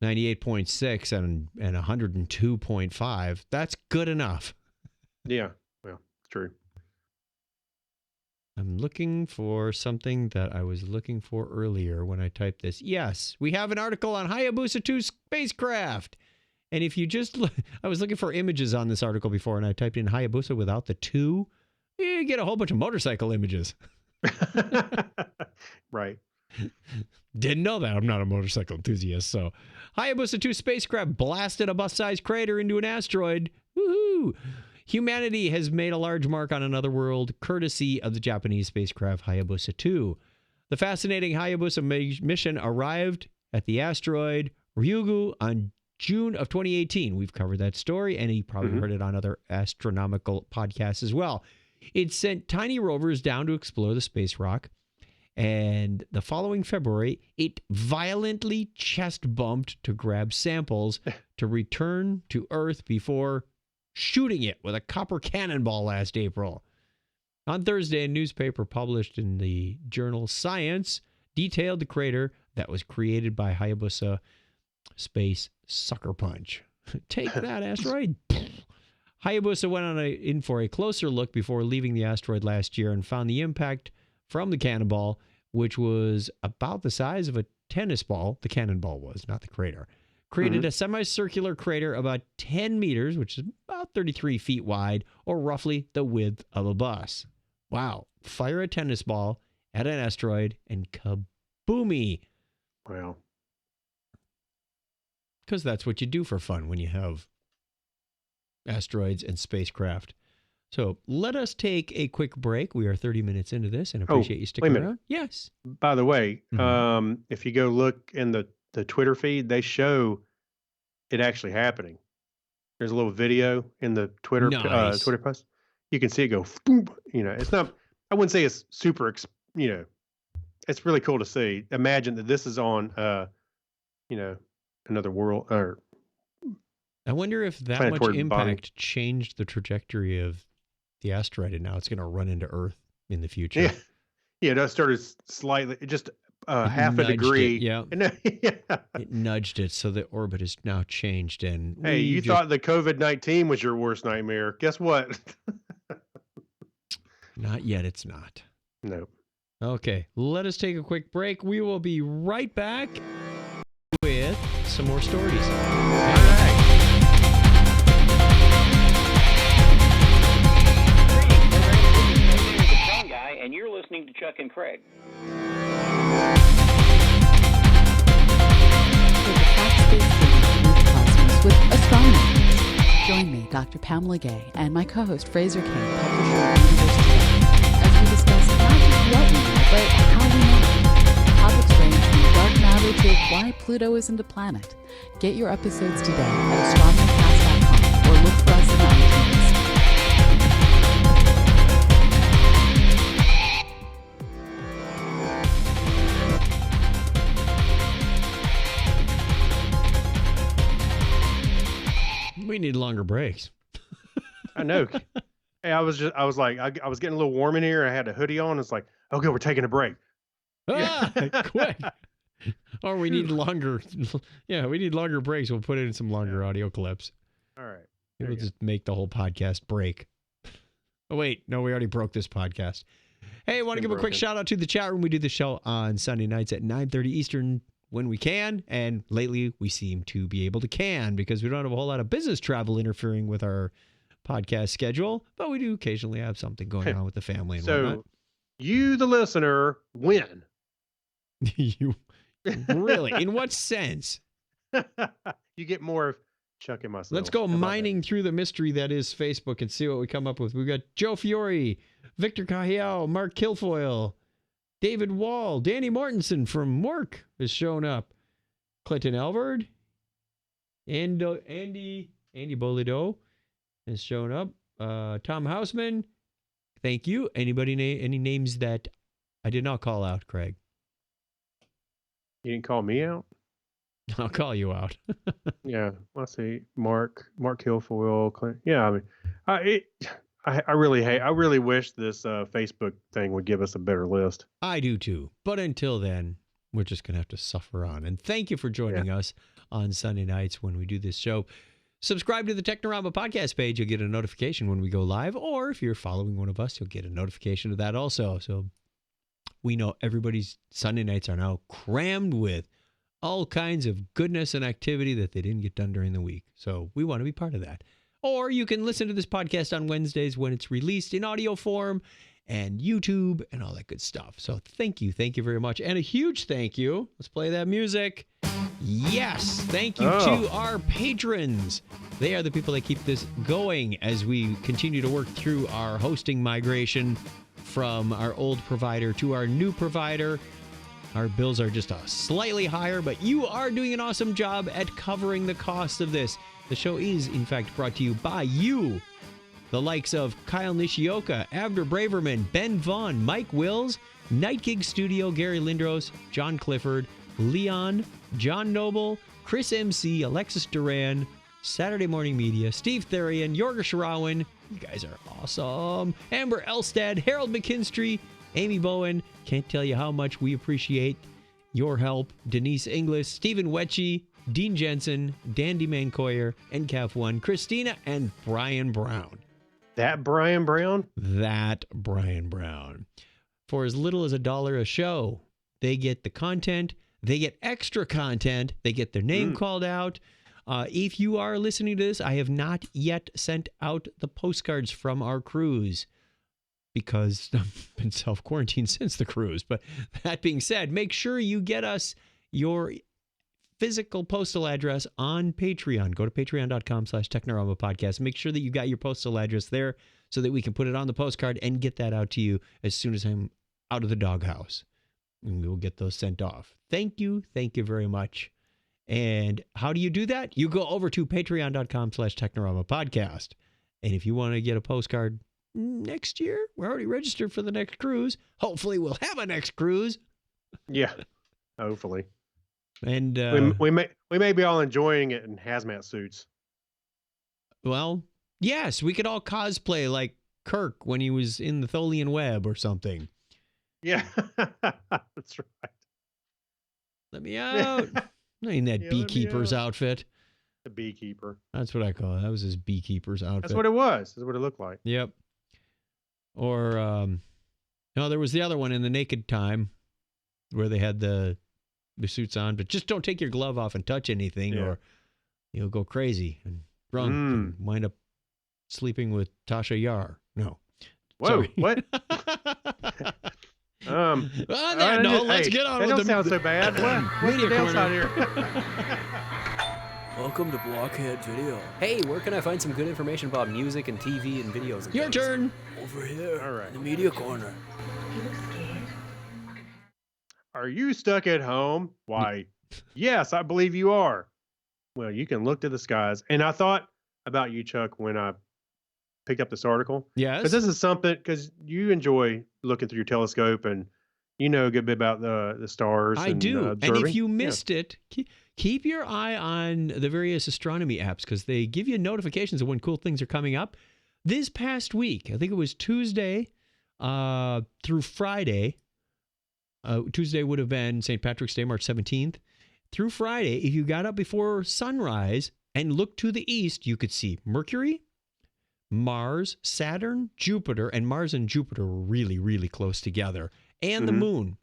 98.6 and 102.5. That's good enough. Yeah. Well, it's true. I'm looking for something that I was looking for earlier when I typed this. Yes, we have an article on Hayabusa 2 spacecraft. And if you just look, I was looking for images on this article before, and I typed in Hayabusa without the 2. You get a whole bunch of motorcycle images. Right. Didn't know that. I'm not a motorcycle enthusiast. So, Hayabusa 2 spacecraft blasted a bus-sized crater into an asteroid. Woohoo! Humanity has made a large mark on another world, courtesy of the Japanese spacecraft Hayabusa 2. The fascinating Hayabusa mission arrived at the asteroid Ryugu on June of 2018. We've covered that story, and you probably heard it on other astronomical podcasts as well. It sent tiny rovers down to explore the space rock, and the following February, it violently chest bumped to grab samples to return to Earth before shooting it with a copper cannonball last April. On Thursday, a newspaper published in the journal Science detailed the crater that was created by Hayabusa Space Sucker Punch. Take that, asteroid. Hayabusa went in for a closer look before leaving the asteroid last year and found the impact from the cannonball, which was about the size of a tennis ball. The cannonball was, not the crater. Created a semicircular crater about 10 meters, which is about 33 feet wide, or roughly the width of a bus. Wow. Fire a tennis ball at an asteroid and kaboomy. Wow. Because that's what you do for fun when you have asteroids and spacecraft. So let us take a quick break. We are 30 minutes into this and appreciate you sticking around. Yes. By the way, if you go look in the Twitter feed, they show it actually happening. There's a little video in the Twitter Nice. Twitter post. You can see it go, boom. You know, it's not, I wouldn't say it's super, you know, it's really cool to see. Imagine that this is on, you know, another world, or I wonder if that much planetary impact body. changed the trajectory of the asteroid, and now it's going to run into Earth in the future. Yeah. Yeah, that started slightly, just half a nudged degree. it, yeah. Yeah. It nudged it, so the orbit is now changed. And Hey, you thought the COVID-19 was your worst nightmare. Guess what? Not yet, it's not. No. Okay, let us take a quick break. We will be right back with some more stories. All right. And you're listening to Chuck and Craig. With astronomy. Join me, Dr. Pamela Gay, and my co-host Fraser Kane, publisher of Universe Today, as we discuss not just what we know, but how we know it. Topics range from dark matter to why Pluto isn't a planet. Get your episodes today at astronomycast.com or look for us in iTunes. We need longer breaks. I know. Hey, I was like, I was getting a little warm in here. I had a hoodie on. It's like, okay, we're taking a break. Ah, quick. Or we need longer. Yeah, we need longer breaks. We'll put in some longer audio clips. All right. We'll just make the whole podcast break. Oh, wait. No, we already broke this podcast. Hey, I want to give a quick shout out to the chat room. We do the show on Sunday nights at 9:30 Eastern when we can. And lately, we seem to be able to because we don't have a whole lot of business travel interfering with our podcast schedule. But we do occasionally have something going on with the family and whatnot. So you, the listener, win. You really? In what sense? You get more of Chuck and myself. Let's go How about mining through the mystery that is Facebook and see what we come up with. We've got Joe Fiore, Victor Cahiel, Mark Kilfoyle, David Wall, Danny Mortensen from work has shown up, Clinton Elvard, and Andy Bolido has shown up, Tom Hausman. Thank you. Anybody any names that I did not call out, Craig? You didn't call me out? I'll call you out. Yeah. Let's see. Mark Kilfoyle. Clint. Yeah. I mean, I really wish this Facebook thing would give us a better list. I do too. But until then, we're just going to have to suffer on. And thank you for joining us on Sunday nights when we do this show. Subscribe to the Technorama podcast page. You'll get a notification when we go live. Or if you're following one of us, you'll get a notification of that also. So we know everybody's Sunday nights are now crammed with all kinds of goodness and activity that they didn't get done during the week. So we want to be part of that. Or you can listen to this podcast on Wednesdays when it's released in audio form and YouTube and all that good stuff. So thank you. Thank you very much. And a huge thank you. Let's play that music. Yes. Thank you to our patrons. They are the people that keep this going as we continue to work through our hosting migration from our old provider to our new provider. Our bills are just slightly higher, but you are doing an awesome job at covering the cost of this. The show is, in fact, brought to you by you. The likes of Kyle Nishioka, Abner Braverman, Ben Vaughn, Mike Wills, Night Gig Studio, Gary Lindros, John Clifford, Leon, John Noble, Chris MC, Alexis Duran, Saturday Morning Media, Steve Therian, Jorger Schrauen. You guys are awesome. Amber Elstad, Harold McKinstry, Amy Bowen. Can't tell you how much we appreciate your help. Denise Inglis, Stephen Wetchy, Dean Jensen, Dandy Mancoyer, NCAF1, Christina, and Brian Brown. That Brian Brown? That Brian Brown. For as little as $1 a show, they get the content. They get extra content. They get their name called out. If you are listening to this, I have not yet sent out the postcards from our cruise because I've been self-quarantined since the cruise. But that being said, make sure you get us your physical postal address on Patreon. Go to patreon.com/Technorama podcast. Make sure that you got your postal address there so that we can put it on the postcard and get that out to you as soon as I'm out of the doghouse. And we will get those sent off. Thank you. Thank you very much. And how do you do that? You go over to patreon.com/Technorama podcast. And if you want to get a postcard next year, we're already registered for the next cruise. Hopefully we'll have a next cruise. Yeah, hopefully. And we may be all enjoying it in hazmat suits. Well, yes, we could all cosplay like Kirk when he was in the Tholian Web or something. Yeah, that's right. Let me out. In that beekeeper's outfit. The beekeeper. That's what I call it. That was his beekeeper's outfit. That's what it was. That's what it looked like. Yep. Or, no, there was the other one in the Naked Time where they had the suits on, but just don't take your glove off and touch anything or you'll go crazy and drunk and wind up sleeping with Tasha Yar. No. Whoa, sorry. What? On that note, let's get on with the... That don't sound so bad. What's the downside here? Welcome to Blockhead Video. Hey, where can I find some good information about music and TV and videos and Your things? turn. Over here, all right, in the media corner. Are you stuck at home? Why, yes, I believe you are. Well, you can look to the skies. And I thought about you, Chuck, when I picked up this article. Yes. Because this is something, because you enjoy looking through your telescope and you know a good bit about the stars. I do. And if you missed it, keep your eye on the various astronomy apps because they give you notifications of when cool things are coming up. This past week, I think it was Tuesday through Friday, Tuesday would have been St. Patrick's Day, March 17th. Through Friday, if you got up before sunrise and looked to the east, you could see Mercury, Mars, Saturn, Jupiter, and Mars and Jupiter were really, really close together, and the moon.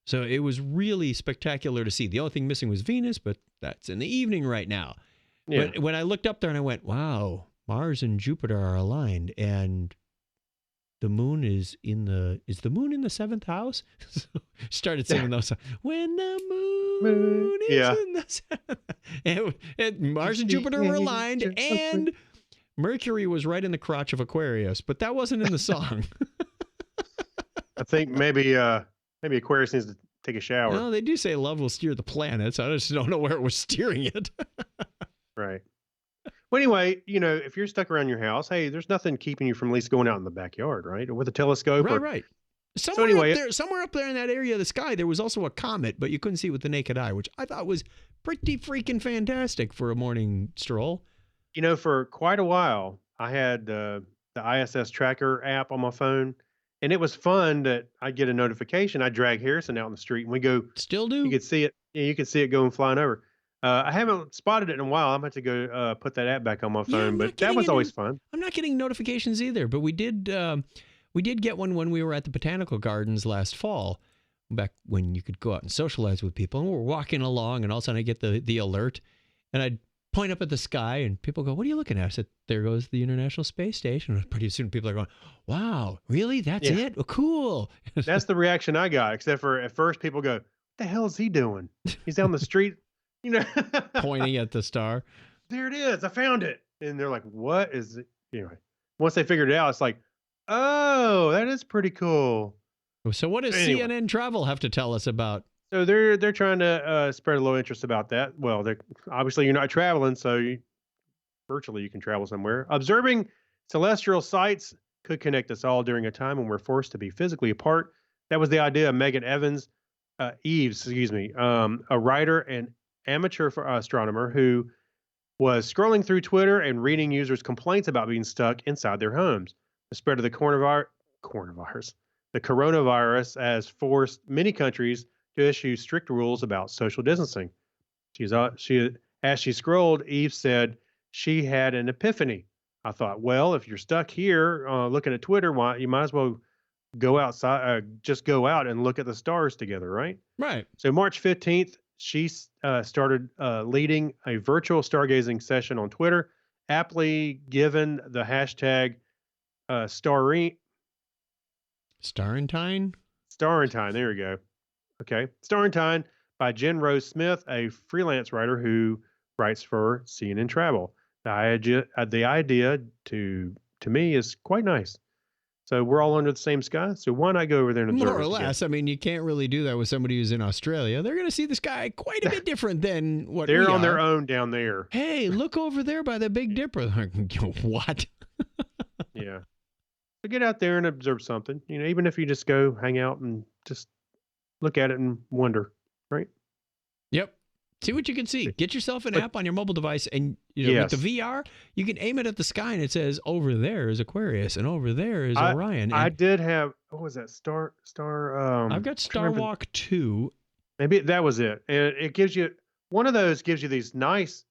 So it was really spectacular to see. The only thing missing was Venus, but that's in the evening right now. Yeah. But when I looked up there and I went, wow, Mars and Jupiter are aligned, and the moon is the moon in the 7th house? So started singing those songs. When the moon is in the 7th. And Mars and Jupiter were aligned, and Mercury was right in the crotch of Aquarius, but that wasn't in the song. I think maybe Aquarius needs to take a shower. No, they do say love will steer the planets. I just don't know where it was steering it. Right. Well, anyway, if you're stuck around your house, hey, there's nothing keeping you from at least going out in the backyard, right? Or with a telescope. Right. Somewhere up there in that area of the sky, there was also a comet, but you couldn't see it with the naked eye, which I thought was pretty freaking fantastic for a morning stroll. For quite a while, I had the ISS tracker app on my phone, and it was fun that I'd get a notification. I'd drag Harrison out in the street, and we go. Still do. You could see it. Yeah, you could see it going flying over. I haven't spotted it in a while. I'm going to have to go put that app back on my phone, but that was always fun. I'm not getting notifications either, but we did get one when we were at the Botanical Gardens last fall, back when you could go out and socialize with people. And we're walking along, and all of a sudden I get the alert, and I'd point up at the sky, and people go, "What are you looking at?" I said, "There goes the International Space Station." And pretty soon people are going, "Wow, really? That's it? Oh, cool." That's the reaction I got, except for at first people go, "What the hell is he doing? He's down the street." Pointing at the star. There it is. I found it. And they're like, what is it? Anyway, once they figured it out, it's like, oh, that is pretty cool. So what does CNN Travel have to tell us about? So they're trying to spread a little interest about that. Well, obviously you're not traveling, so virtually you can travel somewhere. Observing celestial sights could connect us all during a time when we're forced to be physically apart. That was the idea of Megan Eves, a writer and amateur astronomer who was scrolling through Twitter and reading users' complaints about being stuck inside their homes. The spread of the coronavirus has forced many countries to issue strict rules about social distancing. As she scrolled, Eve said she had an epiphany. I thought, well, if you're stuck here looking at Twitter, you might as well go outside, just go out and look at the stars together, right? Right. So March 15th, she started leading a virtual stargazing session on Twitter, aptly given the hashtag Starentine. There we go. Okay. Starentine by Jen Rose Smith, a freelance writer who writes for CNN Travel. The idea to me is quite nice. So we're all under the same sky. So why not go over there and observe? More or less. I mean, you can't really do that with somebody who's in Australia. They're going to see the sky quite a bit different than what they're on their own down there. Hey, look over there by the Big Dipper. What? Yeah. So get out there and observe something. Even if you just go hang out and just look at it and wonder, right? Yep. See what you can see. Get yourself an app on your mobile device, and with the VR, you can aim it at the sky, and it says, over there is Aquarius, and over there is Orion. And I did have, what was that? Star. I've got Star Walk 2. Maybe that was it. And it gives you, one of those gives you these nice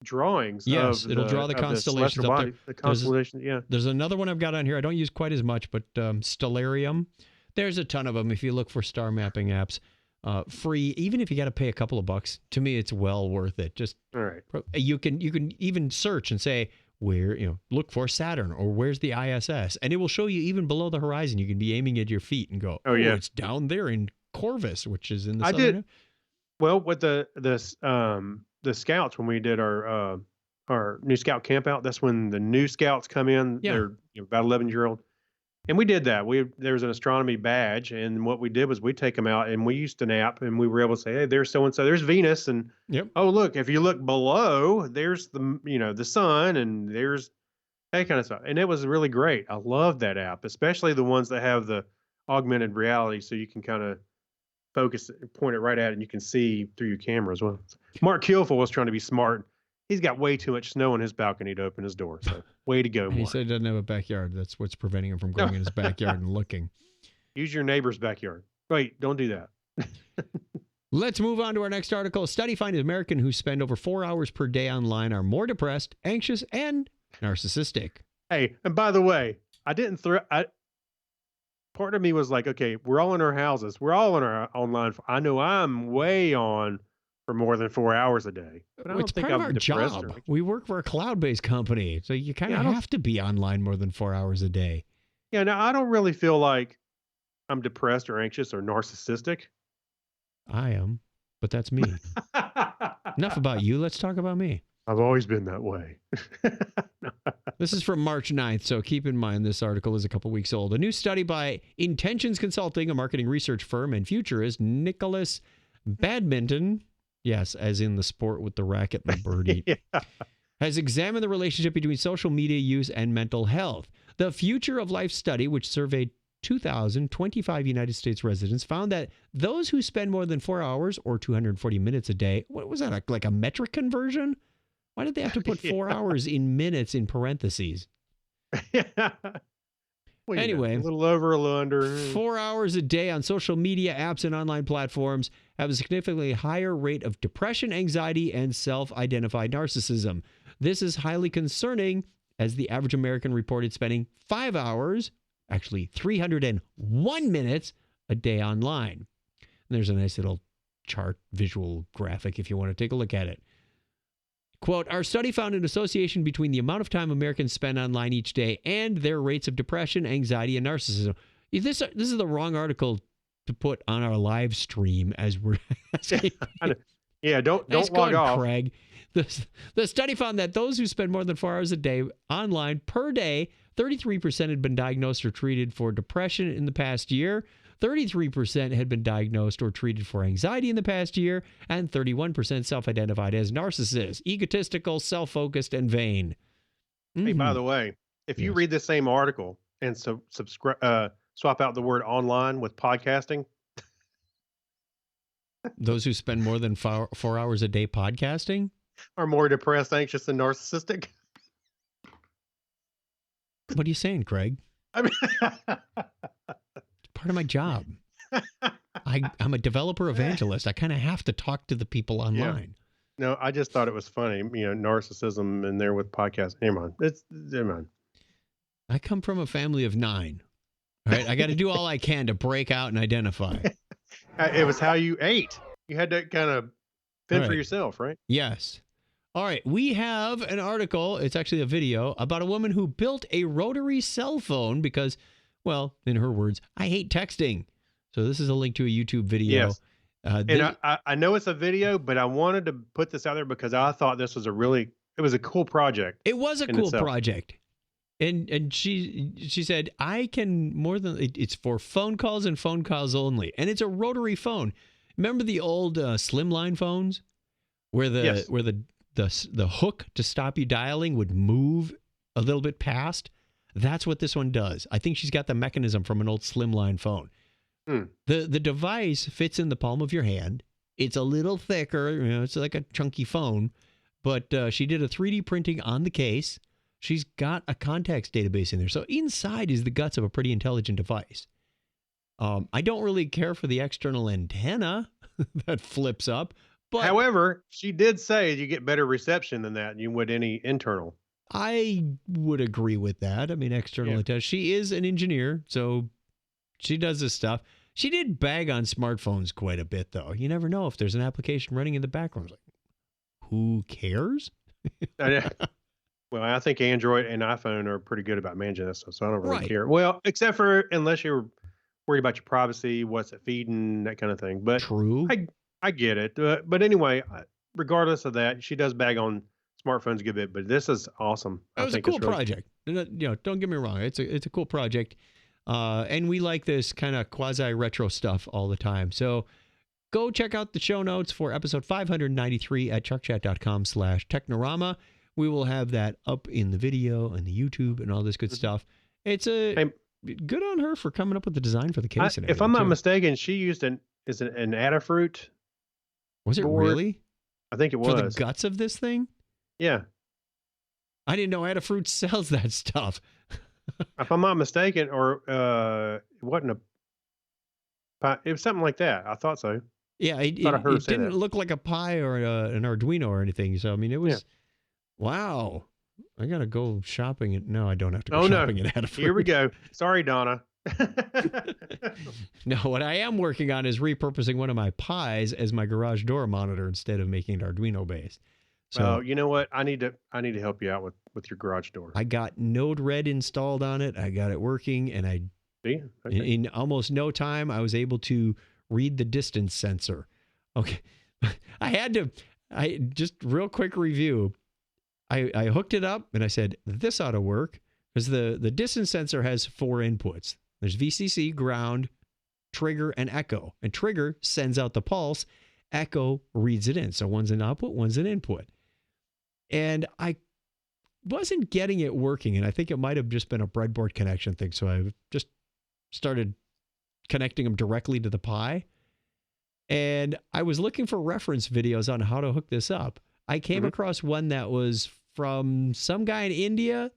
drawings. Yes, it'll draw the constellations up there. The constellation, There's another one I've got on here. I don't use quite as much, but Stellarium. There's a ton of them if you look for star mapping apps. Free, even if you got to pay a couple of bucks. To me, it's well worth it. Just all right. You can even search and say where, look for Saturn or where's the ISS, and it will show you even below the horizon. You can be aiming at your feet and go, oh yeah, it's down there in Corvus, which is in the southern. Well, with the scouts, when we did our new scout camp out, that's when the new scouts come in. Yeah. They're about 11-year-old. And we did that. There was an astronomy badge, and what we did was we take them out, and we used an app, and we were able to say, "Hey, there's so and so. There's Venus, and oh look, if you look below, there's the sun, and there's that kind of stuff." And it was really great. I love that app, especially the ones that have the augmented reality, so you can kind of focus, point it right at it, and you can see through your camera as well. Mark Kilful was trying to be smart. He's got way too much snow in his balcony to open his door. So way to go, Mark. He said he doesn't have a backyard. That's what's preventing him from going in his backyard and looking. Use your neighbor's backyard. Wait, don't do that. Let's move on to our next article. A study finds Americans who spend over 4 hours per day online are more depressed, anxious, and narcissistic. Hey, and by the way, I didn't throw. Part of me was like, okay, we're all in our houses. We're all in our online. I know I'm way on for more than 4 hours a day. But I It's don't think part of I'm our depressed. job. We work for a cloud-based company, so you kind Yeah, of I don't- have to be online more than 4 hours a day. Yeah, now I don't really feel like I'm depressed or anxious or narcissistic. I am, but that's me. Enough about you. Let's talk about me. I've always been that way. This is from March 9th, so keep in mind this article is a couple weeks old. A new study by Intentions Consulting, a marketing research firm, and futurist Nicholas Badminton, yes, as in the sport with the racket and the birdie, Yeah. has examined the relationship between social media use and mental health. The Future of Life study, which surveyed 2,025 United States residents, found that those who spend more than 4 hours or 240 minutes a day, what was that, like a metric conversion? Why did they have to put 4 hours in minutes in parentheses? Yeah. Well, Anyway, a little over, a little under. 4 hours a day on social media apps and online platforms have a significantly higher rate of depression, anxiety, and self-identified narcissism. This is highly concerning, as the average American reported spending 5 hours, actually 301 minutes a day online. And there's a nice little chart, visual graphic if you want to take a look at it. Quote, our study found an association between the amount of time Americans spend online each day and their rates of depression, anxiety, and narcissism. This is the wrong article to put on our live stream as we're Yeah, don't Nice log going, off. Craig. The study found that those who spend more than 4 hours a day online per day, 33% had been diagnosed or treated for depression in the past year, 33% had been diagnosed or treated for anxiety in the past year, and 31% self-identified as narcissists, egotistical, self-focused, and vain. Hey, by Mhm. the way, if you Yes. read the same article and swap out the word online with podcasting, Those who spend more than 4 hours a day podcasting? are more depressed, anxious, and narcissistic. What are you saying, Craig? I mean, Part of my job. I'm a developer evangelist. I kind of have to talk to the people online. no, I just thought it was funny. Narcissism in there with podcasts. Never mind. I come from a family of 9. All right, I got to do all I can to break out and identify. It was how you ate. You had to kind of fend for Right. yourself, right? Yes. All right, we have an article. It's actually a video about a woman who built a rotary cell phone because, well, in her words, I hate texting. So this is a link to a YouTube video. Yes. And I know it's a video, but I wanted to put this out there because I thought this was it was a cool project. It was a in cool itself. project. And she said, I can more than it's for phone calls and phone calls only. And it's a rotary phone. Remember the old slimline phones where Yes. the hook to stop you dialing would move a little bit past? That's what this one does. I think she's got the mechanism from an old slimline phone. Hmm. The device fits in the palm of your hand. It's a little thicker, it's like a chunky phone, but she did a 3D printing on the case. She's got a contacts database in there. So inside is the guts of a pretty intelligent device. I don't really care for the external antenna that flips up, but However, she did say you get better reception than that you would any internal. I would agree with that. I mean, external Yeah. antenna. She is an engineer, so she does this stuff. She did bag on smartphones quite a bit, though. You never know if there's an application running in the background. It's like, who cares? Well, I think Android and iPhone are pretty good about managing this stuff, so I don't really Right. care. Well, except for unless you're worried about your privacy, what's it feeding, that kind of thing. But True. I get it. But anyway, regardless of that, she does bag on smartphones a good bit. But this is awesome. It was a think cool it's really- project. Don't get me wrong. It's a cool project. And we like this kind of quasi-retro stuff all the time. So go check out the show notes for episode 593 at chuckchat.com/Technorama. We will have that up in the video and the YouTube and all this good stuff. It's Hey, good on her for coming up with the design for the case. and if I'm everything, not too. mistaken, she used an Adafruit. Was it board, really I think it for was. the guts of this thing? Yeah. I didn't know Adafruit sells that stuff. If I'm not mistaken, or it wasn't a It was something like that. I thought so. Yeah, Thought I heard her it say didn't that. look like a Pi or an Arduino or anything. So I mean, it Yeah. was wow. I gotta go shopping. No, I don't have to go Oh no! shopping at Adafruit. Here we go. Sorry, Donna. No, what I am working on is repurposing one of my Pis as my garage door monitor instead of making it Arduino based. So Well, you know what? I need to help you out with your garage door. I got Node-RED installed on it. I got it working, and See? Okay. in almost no time, I was able to read the distance sensor. Okay, I just real quick review. I hooked it up and I said, this ought to work because the distance sensor has 4 inputs. There's VCC, ground, trigger, and echo. And trigger sends out the pulse. Echo reads it in. So one's an output, one's an input. And I wasn't getting it working. And I think it might have just been a breadboard connection thing. So I just started connecting them directly to the Pi. And I was looking for reference videos on how to hook this up. I came across one that was from some guy in India.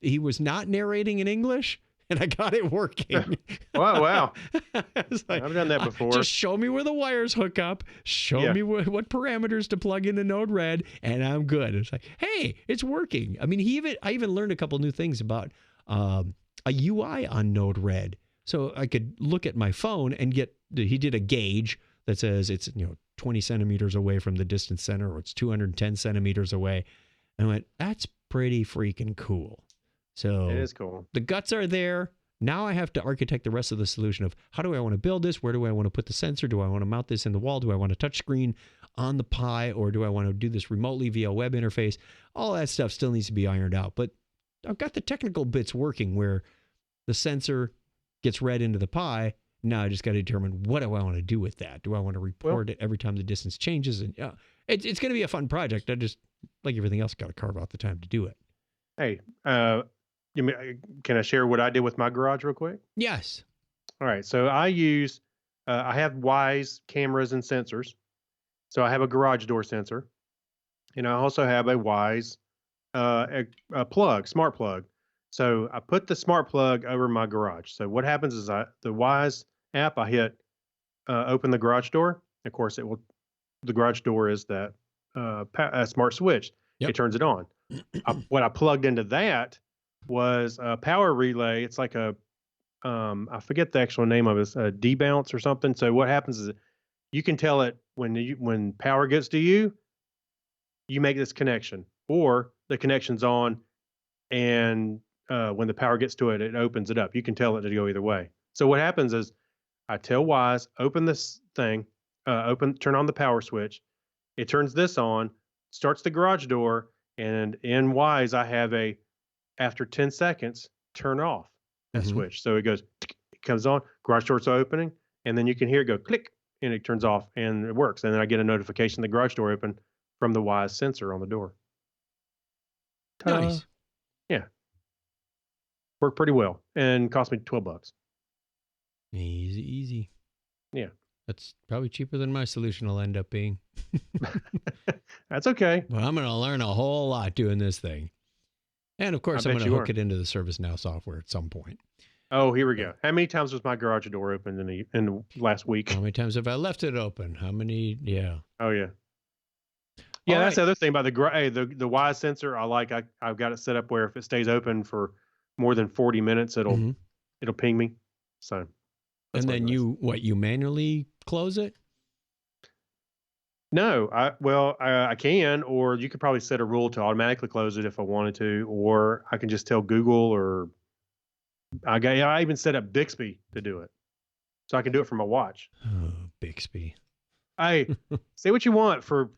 He was not narrating in English, and I got it working. Wow. I was like, I've done that before. Just show me where the wires hook up. Show me what parameters to plug into Node-RED, and I'm good. It's like, hey, it's working. I mean, I even learned a couple new things about a UI on Node-RED. So I could look at my phone and he did a gauge that says it's 20 centimeters away from the distance center, or it's 210 centimeters away. And I went, that's pretty freaking cool. So It is cool. the guts are there. Now I have to architect the rest of the solution of how do I want to build this? Where do I want to put the sensor? Do I want to mount this in the wall? Do I want a touch screen on the Pi, or do I want to do this remotely via web interface? All that stuff still needs to be ironed out. But I've got the technical bits working where the sensor gets read into the Pi. Now I just got to determine what do I want to do with that? Do I want to report it every time the distance changes? And it's going to be a fun project. I just, like everything else, got to carve out the time to do it. Hey, can I share what I did with my garage real quick? Yes. All right. So I have Wise cameras and sensors. So I have a garage door sensor, and I also have a Wise a plug, smart plug. So I put the smart plug over my garage. So what happens is the Wise app, I hit open the garage door. Of course, the garage door is that smart switch. Yep. It turns it on. What I plugged into that was a power relay. It's like I forget the actual name of it, it's a debounce or something. So what happens is you can tell it when power gets to you, you make this connection, or the connection's on, and when the power gets to it, it opens it up. You can tell it to go either way. So what happens is I tell Wise, open this thing, turn on the power switch. It turns this on, starts the garage door, and in Wise, I have after 10 seconds, turn off that switch. So it goes, tick, it comes on, garage door's opening, and then you can hear it go click, and it turns off, and it works. And then I get a notification the garage door opened from the Wise sensor on the door. Ta-da. Nice. Yeah. Worked pretty well and cost me $12. Easy. Yeah. That's probably cheaper than my solution will end up being. That's okay. Well, I'm going to learn a whole lot doing this thing. And of course, I I'm bet going to you hook are. it into the ServiceNow software at some point. Oh, here we go. How many times was my garage door opened in the last week? How many times have I left it open? How many? Yeah. Oh yeah. Yeah, All that's the right. other thing about the Wise sensor. I've got it set up where if it stays open for more than 40 minutes, it'll ping me. So. that's And what then it is. you manually close it? No, I can, or you could probably set a rule to automatically close it if I wanted to, or I can just tell Google, or I even set up Bixby to do it, so I can do it from my watch. Oh, Bixby. Hey, say what you want for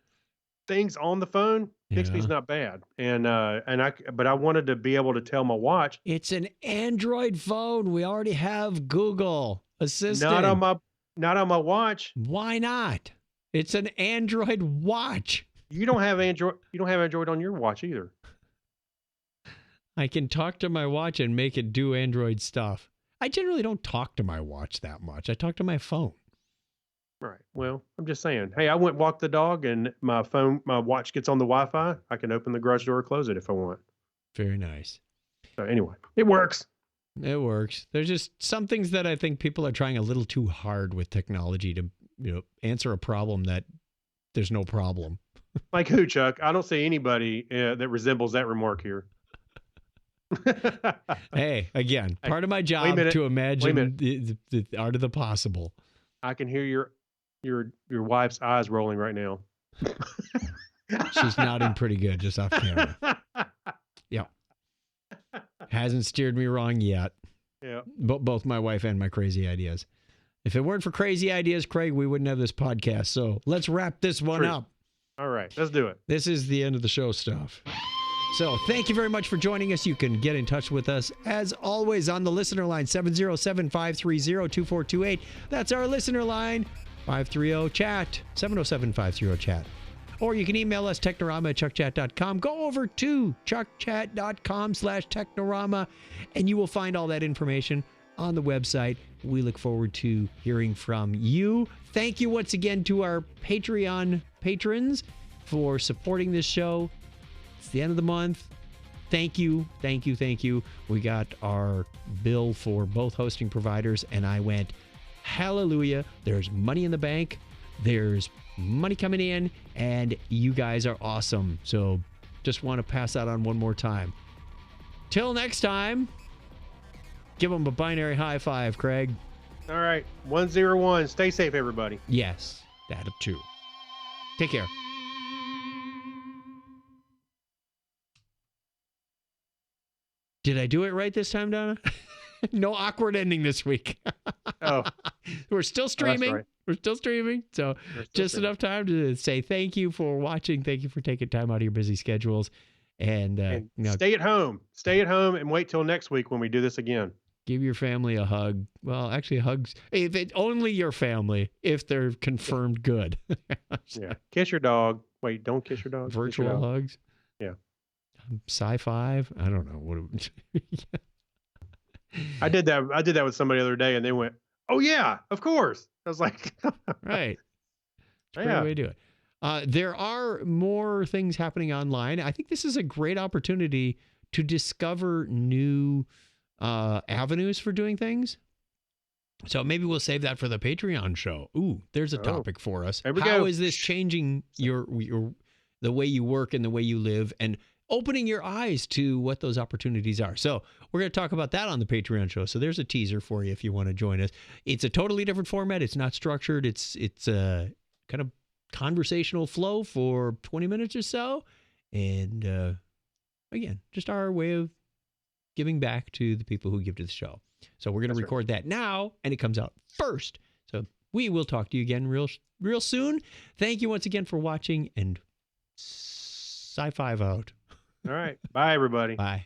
things on the phone. Bixby's Yeah. not bad, but I wanted to be able to tell my watch. It's an Android phone. We already have Google Assistant. Not on my watch. Why not? It's an Android watch. You don't have Android. You don't have Android on your watch either. I can talk to my watch and make it do Android stuff. I generally don't talk to my watch that much. I talk to my phone. Right. Well, I'm just saying. Hey, I went walk the dog, and my watch gets on the Wi-Fi. I can open the garage door or close it if I want. Very nice. So anyway, it works. It works. There's just some things that I think people are trying a little too hard with technology to, answer a problem that there's no problem. Like who, Chuck? I don't see anybody that resembles that remark here. Hey, again, part of my job minute. to Wait a imagine minute. the art of the possible. I can hear your wife's eyes rolling right now. She's nodding pretty good just off camera. Yeah. Hasn't steered me wrong yet. Yeah. Both my wife and my crazy ideas. If it weren't for crazy ideas, Craig, we wouldn't have this podcast. So let's wrap this one True. up. All right, let's do it. This is the end of the show stuff. So thank you very much for joining us. You can get in touch with us, as always, on the listener line, 707-530-2428. That's our listener line, 530-CHAT, 707-530-CHAT. Or you can email us, technorama at chuckchat.com. Go over to chuckchat.com/technorama, and you will find all that information on the website. We look forward to hearing from you. Thank you once again to our Patreon patrons for supporting this show. It's the end of the month. Thank you, thank you, thank you. We got our bill for both hosting providers, and I went, hallelujah. There's money in the bank. There's money coming in, and you guys are awesome. So just want to pass that on one more time. Till next time, give them a binary high five, Craig. All right, 101. Stay safe, everybody. Yes, that too. Take care. Did I do it right this time, Donna? No awkward ending this week. Oh, We're still streaming. right. We're still streaming. So just enough time to say thank you for watching. Thank you for taking time out of your busy schedules. And, stay at home. Stay at home and wait till next week when we do this again. give your family a hug. Well, actually, hugs. If it only your family, if they're confirmed good. Yeah. Kiss your dog. Wait, don't kiss your dog. Kiss your Virtual dog. hugs. Yeah. Sci-fi. I don't know what. I did that with somebody the other day, and they went, "Oh yeah, of course." I was like, Right. It's a great Yeah. way to do it. There are more things happening online. I think this is a great opportunity to discover new avenues for doing things. So maybe we'll save that for the Patreon show. Ooh, there's a Oh, topic for us. there we How go. is this changing your the way you work and the way you live, and opening your eyes to what those opportunities are? So we're going to talk about that on the Patreon show. So there's a teaser for you if you want to join us. It's a totally different format. It's not structured. It's a kind of conversational flow for 20 minutes or so. And again, just our way of giving back to the people who give to the show. So we're going to That's right. record that now, and it comes out first. So we will talk to you again real soon. Thank you once again for watching, and sci-fi out. all right. Bye, everybody. Bye.